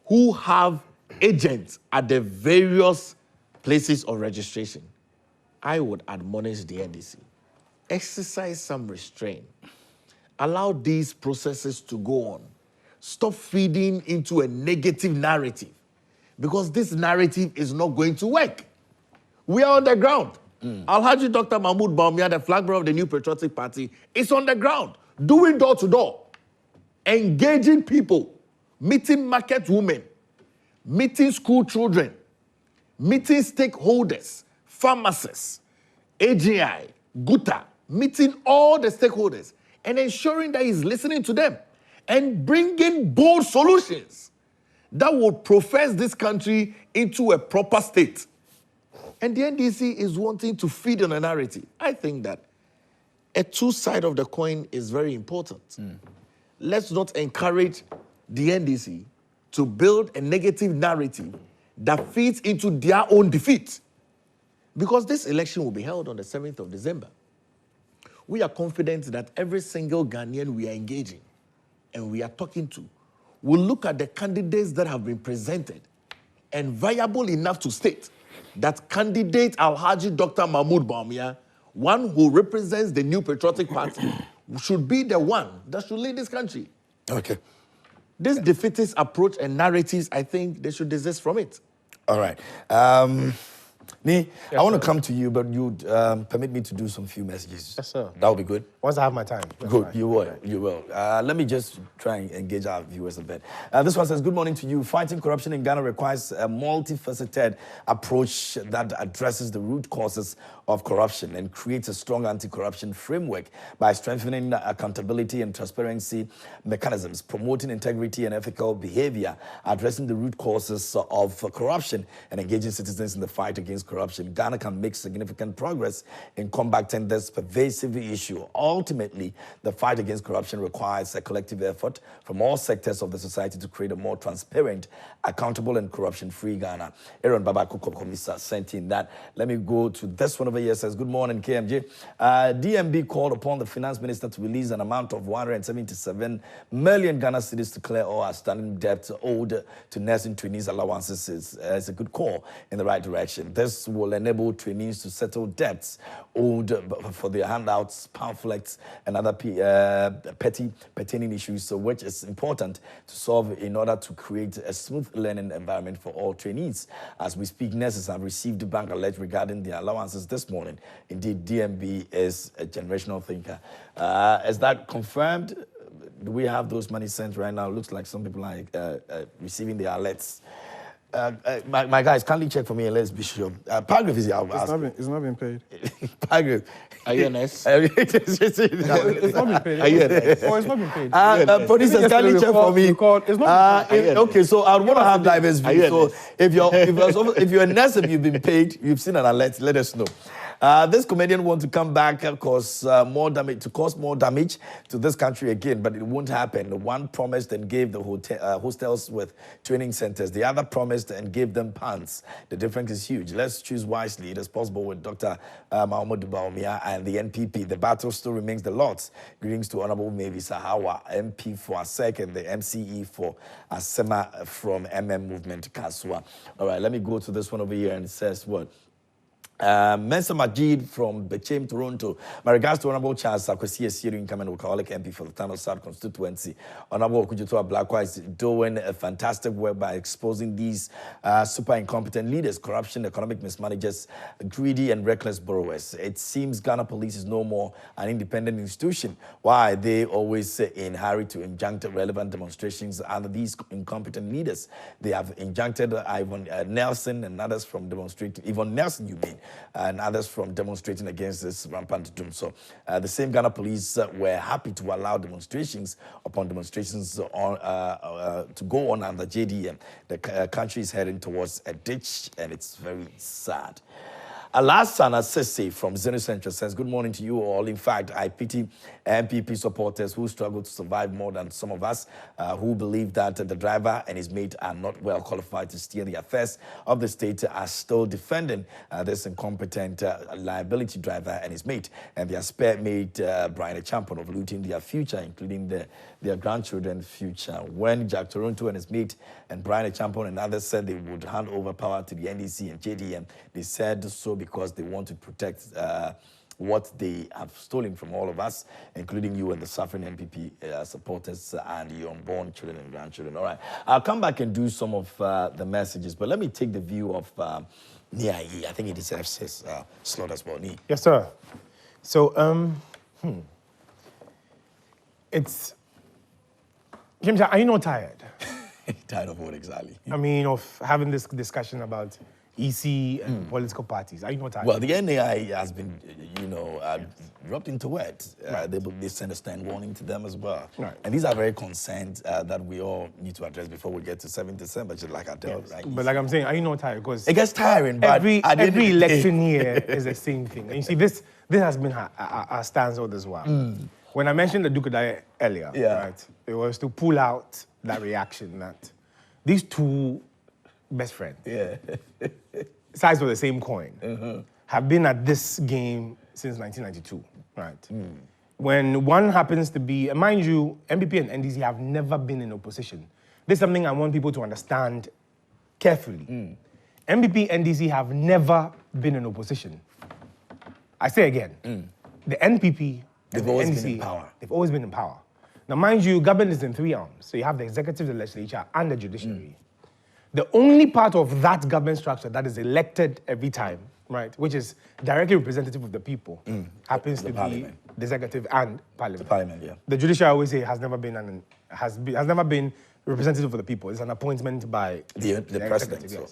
who have agents at the various places of registration. I would admonish the NDC. Exercise some restraint. Allow these processes to go on. Stop feeding into a negative narrative, because this narrative is not going to work. We are on the ground. Alhaji Dr. Mahmoud Bawumia, the flag bearer of the New Patriotic Party, is on the ground, doing door to door, engaging people, meeting market women, meeting school children, meeting stakeholders, pharmacists, AGI, GUTA, meeting all the stakeholders and ensuring that he's listening to them and bringing bold solutions that will profess this country into a proper state. And the NDC is wanting to feed on a narrative. I think that a two-side of the coin is very important. Let's not encourage the NDC to build a negative narrative that feeds into their own defeat. Because this election will be held on the 7th of December. We are confident that every single Ghanaian we are engaging and we are talking to will look at the candidates that have been presented and viable enough to state that candidate Alhaji Dr. Mahmoud Bawumia, one who represents the New Patriotic Party, should be the one that should lead this country. Okay. This defeatist approach and narratives, I think they should desist from it. All right. I want to come to you, but you permit me to do some few messages. Yes, sir. That would be good. Once I have my time. Good, you will. Let me just try and engage our viewers a bit. This one says, good morning to you. Fighting corruption in Ghana requires a multifaceted approach that addresses the root causes of corruption and creates a strong anti-corruption framework by strengthening accountability and transparency mechanisms, promoting integrity and ethical behavior, addressing the root causes of corruption, and engaging citizens in the fight against corruption. Ghana can make significant progress in combating this pervasive issue. Ultimately, the fight against corruption requires a collective effort from all sectors of the society to create a more transparent, accountable, and corruption-free Ghana. Aaron Babako Komisa sent in that. Let me go to this one over here. Says, good morning, KMJ. DMB called upon the finance minister to release an amount of 177 million Ghana cedis to clear all outstanding debt owed to nursing trainees allowances. Is a good call in the right direction. This will enable trainees to settle debts owed for their handouts, pamphlets, and other petty pertaining issues, so which is important to solve in order to create a smooth learning environment for all trainees. As we speak, nurses have received bank alert regarding their allowances this morning. Indeed, DMB is a generational thinker. Is that confirmed? Do we have those money sent right now? It looks like some people are receiving their alerts. My guys, kindly check for me and let's be sure. Paragraph is here. It's not been paid. Paragraph. Are you NS? It's not been paid. Are you NS? Oh, it's not been paid. Producers, kindly check for me. It's not been paid. Okay, so I want to have diverse views. So if you're a nurse, if you've been paid, you've seen an alert, let us know. This comedian wants to come back and cause more damage to this country again, but it won't happen. The one promised and gave the hostels with training centers. The other promised and gave them pants. The difference is huge. Let's choose wisely. It is possible with Dr. Mahmoud Bawumia and the NPP. The battle still remains the Lord's. Greetings to Honorable Mavis Sahawa, MP for ASEC, and the MCE for Asema from MM Movement Kaswa. All right, let me go to this one over here, and it says what? Mensa Majid from Bechem, Toronto. My regards to Honorable Charles Sarkozy, a Syrian incoming alcoholic MP for the Tano South constituency. Honorable Kujutua Blackwell is doing a fantastic work by exposing these super incompetent leaders, corruption, economic mismanagers, greedy and reckless borrowers. It seems Ghana Police is no more an independent institution. Why they always in hurry to injunct relevant demonstrations under these incompetent leaders? They have injuncted Ivan Nelson and others from demonstrating. Ivan Nelson, you mean? And others from demonstrating against this rampant doom. So the same Ghana Police were happy to allow demonstrations upon demonstrations to go on under JDM. The country is heading towards a ditch, and it's very sad. Alassana Sese from Zenu Central says, good morning to you all. In fact, I pity MPP supporters who struggle to survive more than some of us who believe that the driver and his mate are not well qualified to steer the affairs of the state, are still defending this incompetent liability driver and his mate, and their spare mate, Brian a champion of looting their future, including their grandchildren's future. When Jack Toronto and his mate and Brian a champion and others said they would hand over power to the NDC and JDM, they said so because they want to protect what they have stolen from all of us, including you and the suffering MPP supporters and your unborn children and grandchildren. All right, I'll come back and do some of the messages, but let me take the view of Kayeyei. I think he deserves his slot as well. Yes, sir. So, it's... James, are you not tired? Tired of what exactly? I mean, of having this discussion about EC and political parties? Are you not tired? Well, the NAI has been, dropped into it. They sent a stand warning to them as well. Right. And these are very concerns that we all need to address before we get to 7th December, just like I tell, right? But like I'm saying, are you not tired? Because it gets tiring, but every election year is the same thing. And you see, this has been our stance all this while. When I mentioned the Dukadai earlier, right, it was to pull out that reaction that these two best friends, sides of the same coin, have been at this game since 1992, right? When one happens to be, and mind you, MPP and NDC have never been in opposition. This is something I want people to understand carefully. MPP and NDC have never been in opposition. I say again, the NPP They've and the always NDC, been in power. They've always been in power. Now, mind you, government is in 3 arms. So you have the executive, the legislature, and the judiciary. The only part of that government structure that is elected every time, right, which is directly representative of the people, happens to be parliament. the executive and parliament. The parliament, yeah. The judiciary, I always say, has never been representative of the people. It's an appointment by The president. executive, yes.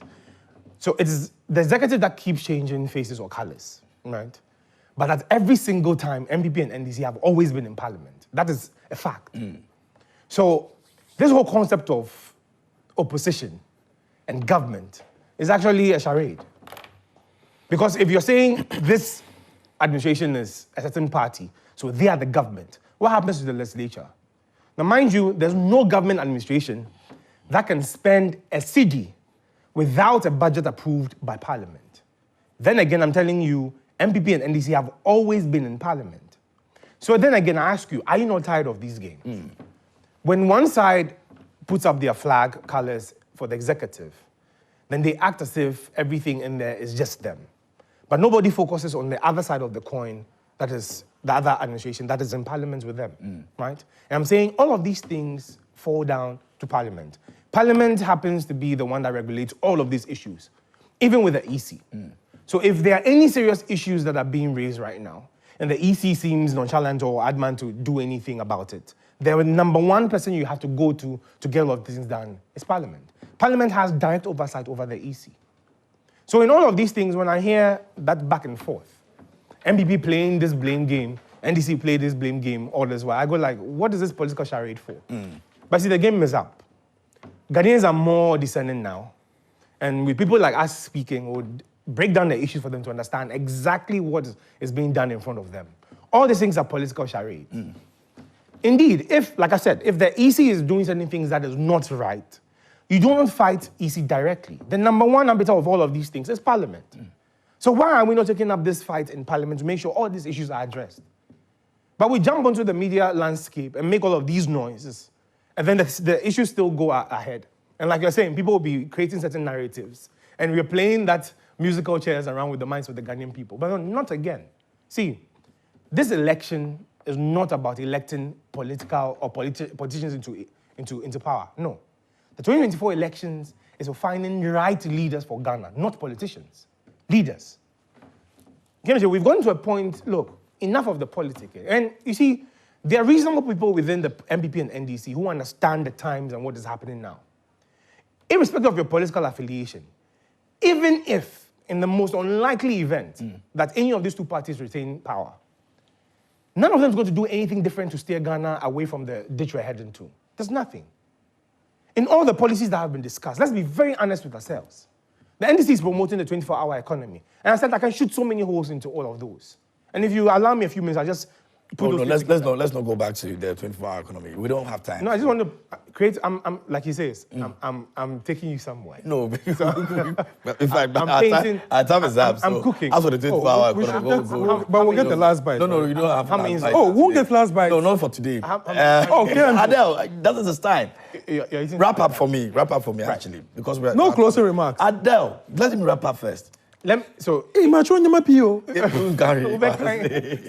So it is the executive that keeps changing faces or colors, right? But at every single time, MPP and NDC have always been in parliament. That is a fact. So this whole concept of opposition and government is actually a charade. Because if you're saying this administration is a certain party, so they are the government, what happens to the legislature? Now, mind you, there's no government administration that can spend a cedi without a budget approved by parliament. Then again, I'm telling you, MPP and NDC have always been in parliament. So then again, I ask you, are you not tired of these games? When one side puts up their flag colors for the executive, then they act as if everything in there is just them. But nobody focuses on the other side of the coin, that is the other administration that is in parliament with them, right? And I'm saying all of these things fall down to parliament. Parliament happens to be the one that regulates all of these issues, even with the EC. So if there are any serious issues that are being raised right now, and the EC seems nonchalant or adamant to do anything about it, the number one person you have to go to get all of these things done is Parliament. Parliament has direct oversight over the EC. So in all of these things, when I hear that back and forth, MPP playing this blame game, NDC play this blame game all this while, I go like, what is this political charade for? But see, the game is up. Ghanaians are more discerning now. And with people like us speaking, would break down the issues for them to understand exactly what is being done in front of them. All these things are political charades. Indeed, if, like I said, if the EC is doing certain things that is not right, you don't fight EC directly. The number one arbiter of all of these things is Parliament. So why are we not taking up this fight in Parliament to make sure all these issues are addressed? But we jump onto the media landscape and make all of these noises, and then the issues still go ahead. And like you're saying, people will be creating certain narratives, and we're playing that musical chairs around with the minds of the Ghanaian people. But not again. See, this election is not about electing political or politicians into power. No. The 2024 elections is for finding right leaders for Ghana, not politicians. Leaders. We've gotten to a point, look, enough of the politics. And you see, there are reasonable people within the MPP and NDC who understand the times and what is happening now. Irrespective of your political affiliation, even if in the most unlikely event that any of these two parties retain power, none of them is going to do anything different to steer Ghana away from the ditch we're heading to. There's nothing. In all the policies that have been discussed, let's be very honest with ourselves. The NDC is promoting the 24-hour economy. And I said I can shoot so many holes into all of those. And if you allow me a few minutes, I'll just put those let's not go back to the 24-hour economy. We don't have time. No, I just want to create, I'm like he says, I'm taking you somewhere. No, in fact, our time is up. I'm cooking. As for the 24-hour economy, But we'll get the last bite. No, you don't have last bite. Oh, we'll get last bite. No, not for today. Okay, Adele, that is the time. You're Wrap up for me, actually. Because we're No closing remarks. Adele, let me wrap up first. Hey, Macho, you might be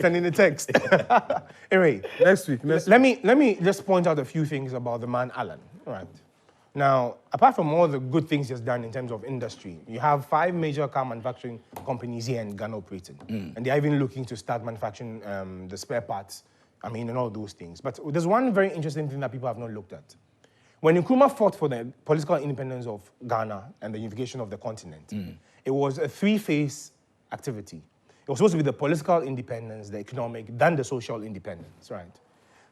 sending the text. Anyway, next week. Let me just point out a few things about the man Alan. Right. Now, apart from all the good things he's done in terms of industry, you have 5 major car manufacturing companies here in Ghana operating, and they're even looking to start manufacturing the spare parts. And all those things. But there's one very interesting thing that people have not looked at. When Nkrumah fought for the political independence of Ghana and the unification of the continent, It was a three-phase activity. It was supposed to be the political independence, the economic, then the social independence, right?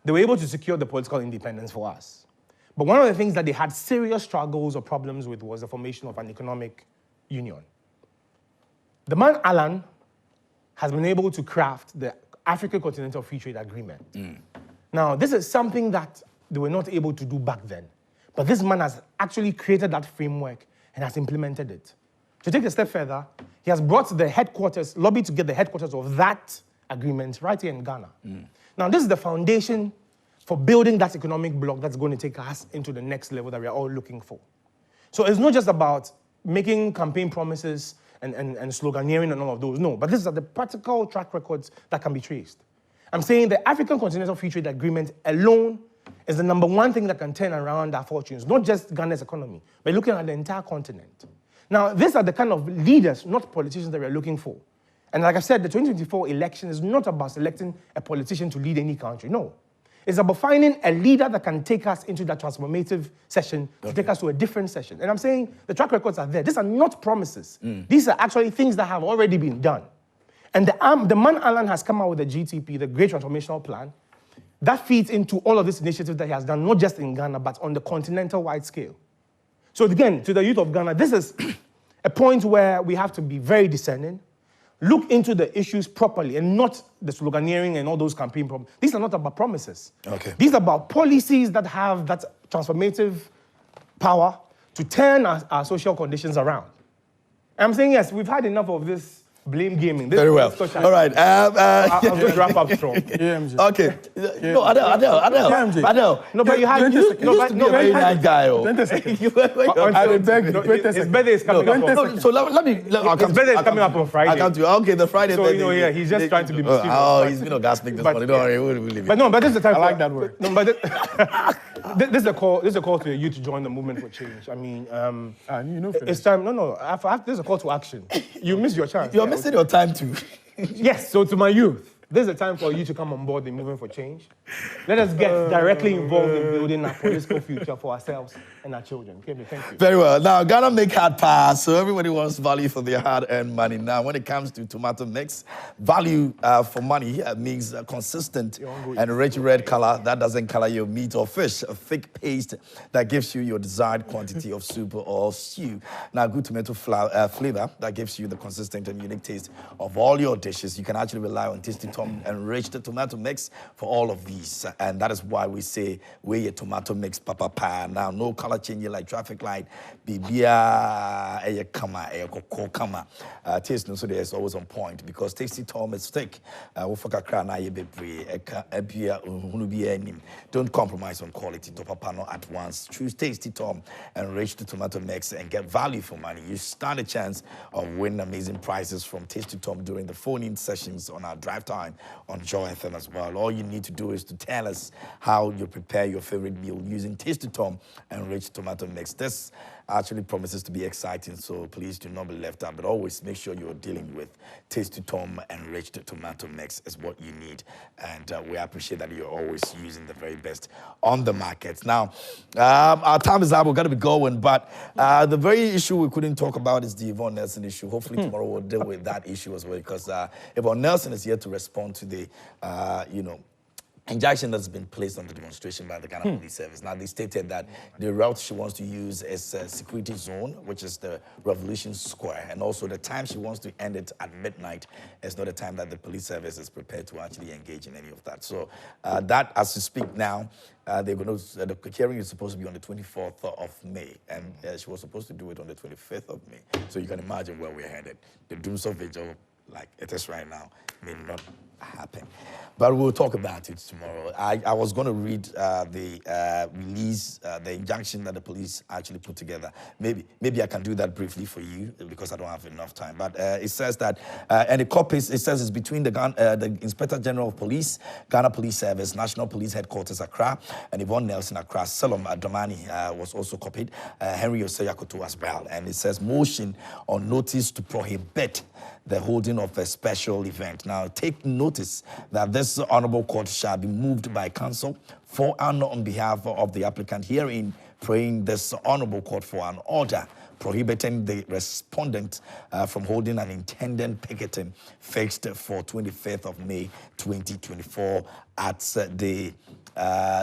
They were able to secure the political independence for us. But one of the things that they had serious struggles or problems with was the formation of an economic union. The man Alan has been able to craft the African Continental Free Trade Agreement. Now, this is something that they were not able to do back then. But this man has actually created that framework and has implemented it. To take a step further, he has brought the headquarters, lobbied to get the headquarters of that agreement right here in Ghana. Now, this is the foundation for building that economic bloc that's going to take us into the next level that we are all looking for. So it's not just about making campaign promises and sloganeering and all of those. No, but these are the practical track records that can be traced. I'm saying the African Continental Free Trade Agreement alone is the number one thing that can turn around our fortunes, not just Ghana's economy, but looking at the entire continent. Now, these are the kind of leaders, not politicians, that we're looking for. And like I said, the 2024 election is not about selecting a politician to lead any country. No. It's about finding a leader that can take us into that transformative session, to take us to a different session. And I'm saying the track records are there. These are not promises. These are actually things that have already been done. And the man Alan has come out with the GTP, the Great Transformational Plan, that feeds into all of these initiatives that he has done, not just in Ghana, but on the continental-wide scale. So again, to the youth of Ghana, this is a point where we have to be very discerning, look into the issues properly, and not the sloganeering and all those campaign problems. These are not about promises. Okay. These are about policies that have that transformative power to turn our social conditions around. And I'm saying, yes, we've had enough of this blame gaming. Very well. All right. I'll just wrap up strong. Okay. No, Adele. No, but you had you used to be a very nice guy. His birthday is coming up. So let me. His birthday is coming up on Friday. I can't do. Okay, the Friday. So yeah, he's just trying to be mischievous. Oh, he's been orgasmic this morning. Don't worry, we'll leave it. But no, but this is the time. I like that word. No, but this is a call. This is a call to you to join the movement for change. I mean, it's time. No. This is a call to action. You missed your chance. You're missing your time too. Yes. So to my youth, this is a time for you to come on board the movement for change. Let us get directly involved in building our political future for ourselves and our children. Okay, thank you. Very well. Now, Ghana make hard pass, so everybody wants value for their hard-earned money. Now, when it comes to tomato mix, value for money means a consistent and rich red color that doesn't color your meat or fish, a thick paste that gives you your desired quantity of soup or stew. Now, good tomato flavor that gives you the consistent and unique taste of all your dishes. You can actually rely on Tasty Tom enriched tomato mix for all of these, and that is why we say we're a tomato mix papa pa. Now, no color changing like traffic light. Bibia eye kama eye koko kama. Taste no so there is always on point because Tasty Tom is thick. Wofoka kra na ye bebre ebia hunu bi anim. Don't compromise on quality. To papa no at once. Choose Tasty Tom enriched tomato mix and get value for money. You stand a chance of winning amazing prizes from Tasty Tom during the phone-in sessions on our drive time on Joy FM as well. All you need to do is to tell us how you prepare your favorite meal using Tasty Tom enriched tomato mix. This actually promises to be exciting, so please do not be left out. But always make sure you're dealing with Tasty Tom enriched tomato mix is what you need. And we appreciate that you're always using the very best on the market. Now, our time is up. We're going to be going. But the very issue we couldn't talk about is the Yvonne Nelson issue. Hopefully tomorrow we'll deal with that issue as well, because Yvonne Nelson is here to respond to the, injunction that's been placed on the demonstration by the Ghana Police Service. Now, they stated that the route she wants to use is a security zone, which is the Revolution Square. And also the time she wants to end it at midnight is not a time that the police service is prepared to actually engage in any of that. So that, as we speak now, the hearing is supposed to be on the 24th of May, and she was supposed to do it on the 25th of May. So you can imagine where we're headed. The doomsday vigil, like it is right now, may not happen. But we'll talk about it tomorrow. I was going to read the release, the injunction that the police actually put together. Maybe I can do that briefly for you because I don't have enough time. But it says that, and it says it's between the Inspector General of Police, Ghana Police Service, National Police Headquarters, Accra, and Yvonne Nelson, Accra. Salom Adramani was also copied, Henry Oseyakoto as well. And it says motion on notice to prohibit the holding of a special event. Now, take notice that this honorable court shall be moved by counsel for and on behalf of the applicant, herein praying this honorable court for an order prohibiting the respondent from holding an intended picketing fixed for 25th of May 2024 at the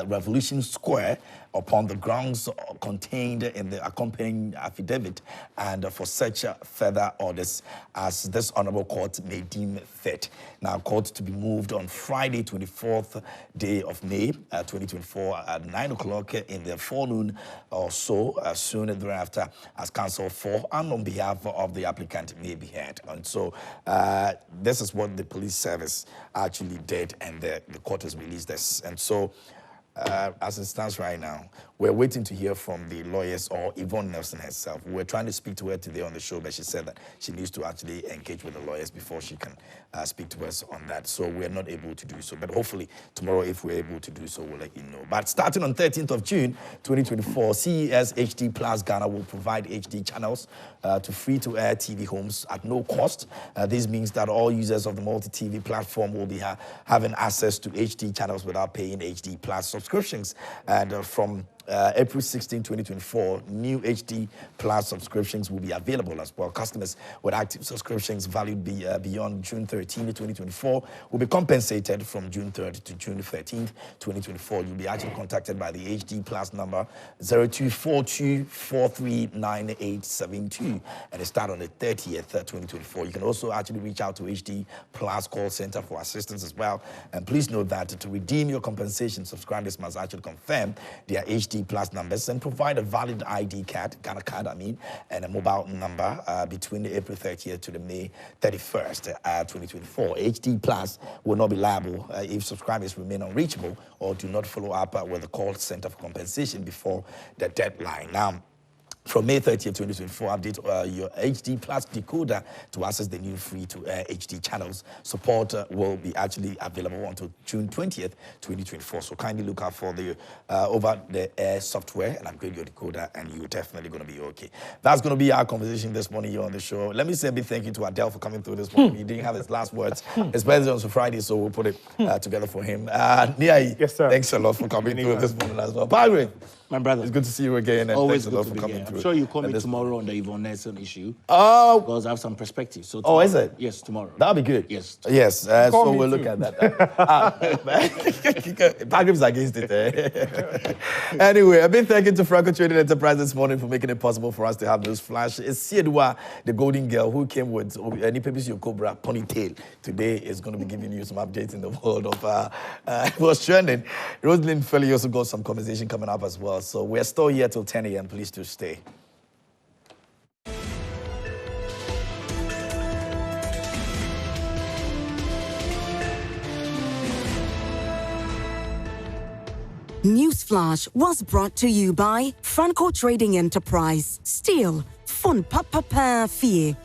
Revolution Square upon the grounds contained in the accompanying affidavit and for such further orders as this Honorable Court may deem fit. Now, court to be moved on Friday, 24th day of May 2024 at 9 o'clock in the forenoon or so, soon thereafter, as counsel for and on behalf of the applicant may be heard. And so this is what the police service actually did, and the court has released this. And so as it stands right now, we're waiting to hear from the lawyers or Yvonne Nelson herself. We're trying to speak to her today on the show, but she said that she needs to actually engage with the lawyers before she can speak to us on that. So we're not able to do so. But hopefully tomorrow, if we're able to do so, we'll let you know. But starting on 13th of June, 2024, CES HD Plus Ghana will provide HD channels to free-to-air TV homes at no cost. This means that all users of the multi-TV platform will be having access to HD channels without paying HD Plus subscriptions. And from April 16, 2024, new HD Plus subscriptions will be available as well. Customers with active subscriptions valued beyond June 13, 2024 will be compensated from June 3rd to June 13th, 2024. You'll be actually contacted by the HD Plus number 0242439872 and it starts on the 30th, 2024. You can also actually reach out to HD Plus call center for assistance as well. And please note that to redeem your compensation, subscribers must actually confirm their HD Plus numbers and provide a valid ID card, Ghana card, and a mobile number between the April 30th to the May 31st, 2024. HD Plus will not be liable if subscribers remain unreachable or do not follow up with the call center for compensation before the deadline. Now, from May 30th, 2024, update your HD Plus decoder to access the new free-to-air HD channels. Support will be actually available until June 20th, 2024. So kindly look out for the over-the-air software and upgrade your decoder, and you're definitely going to be okay. That's going to be our conversation this morning here on the show. Let me say a big thank you to Adele for coming through this morning. He didn't have his last words. His birthday on Friday, so we'll put it together for him. Niai, yes, sir. Thanks a lot for coming through this morning as well. Padre, my brother, it's good to see you again, and always thanks a good lot to for be coming here. through. I'm sure you call me tomorrow on the Yvonne Nelson issue. Oh, because I have some perspective. So oh, is it? Yes, tomorrow. That'll be good. Yes. Yes. So Call me we'll too. look at that. Pagrim's against it. Anyway, a big thank you to Franco Trading Enterprise this morning for making it possible for us to have this flash. It's Siedwa, the golden girl, who came with any Pepsi Cobra ponytail. Today is going to be giving you some updates in the world of it was trending. Rosalind Felly also got some conversation coming up as well. So we're still here till 10 a.m. Please do stay. Newsflash was brought to you by Franco Trading Enterprise. Still, fun papa fear.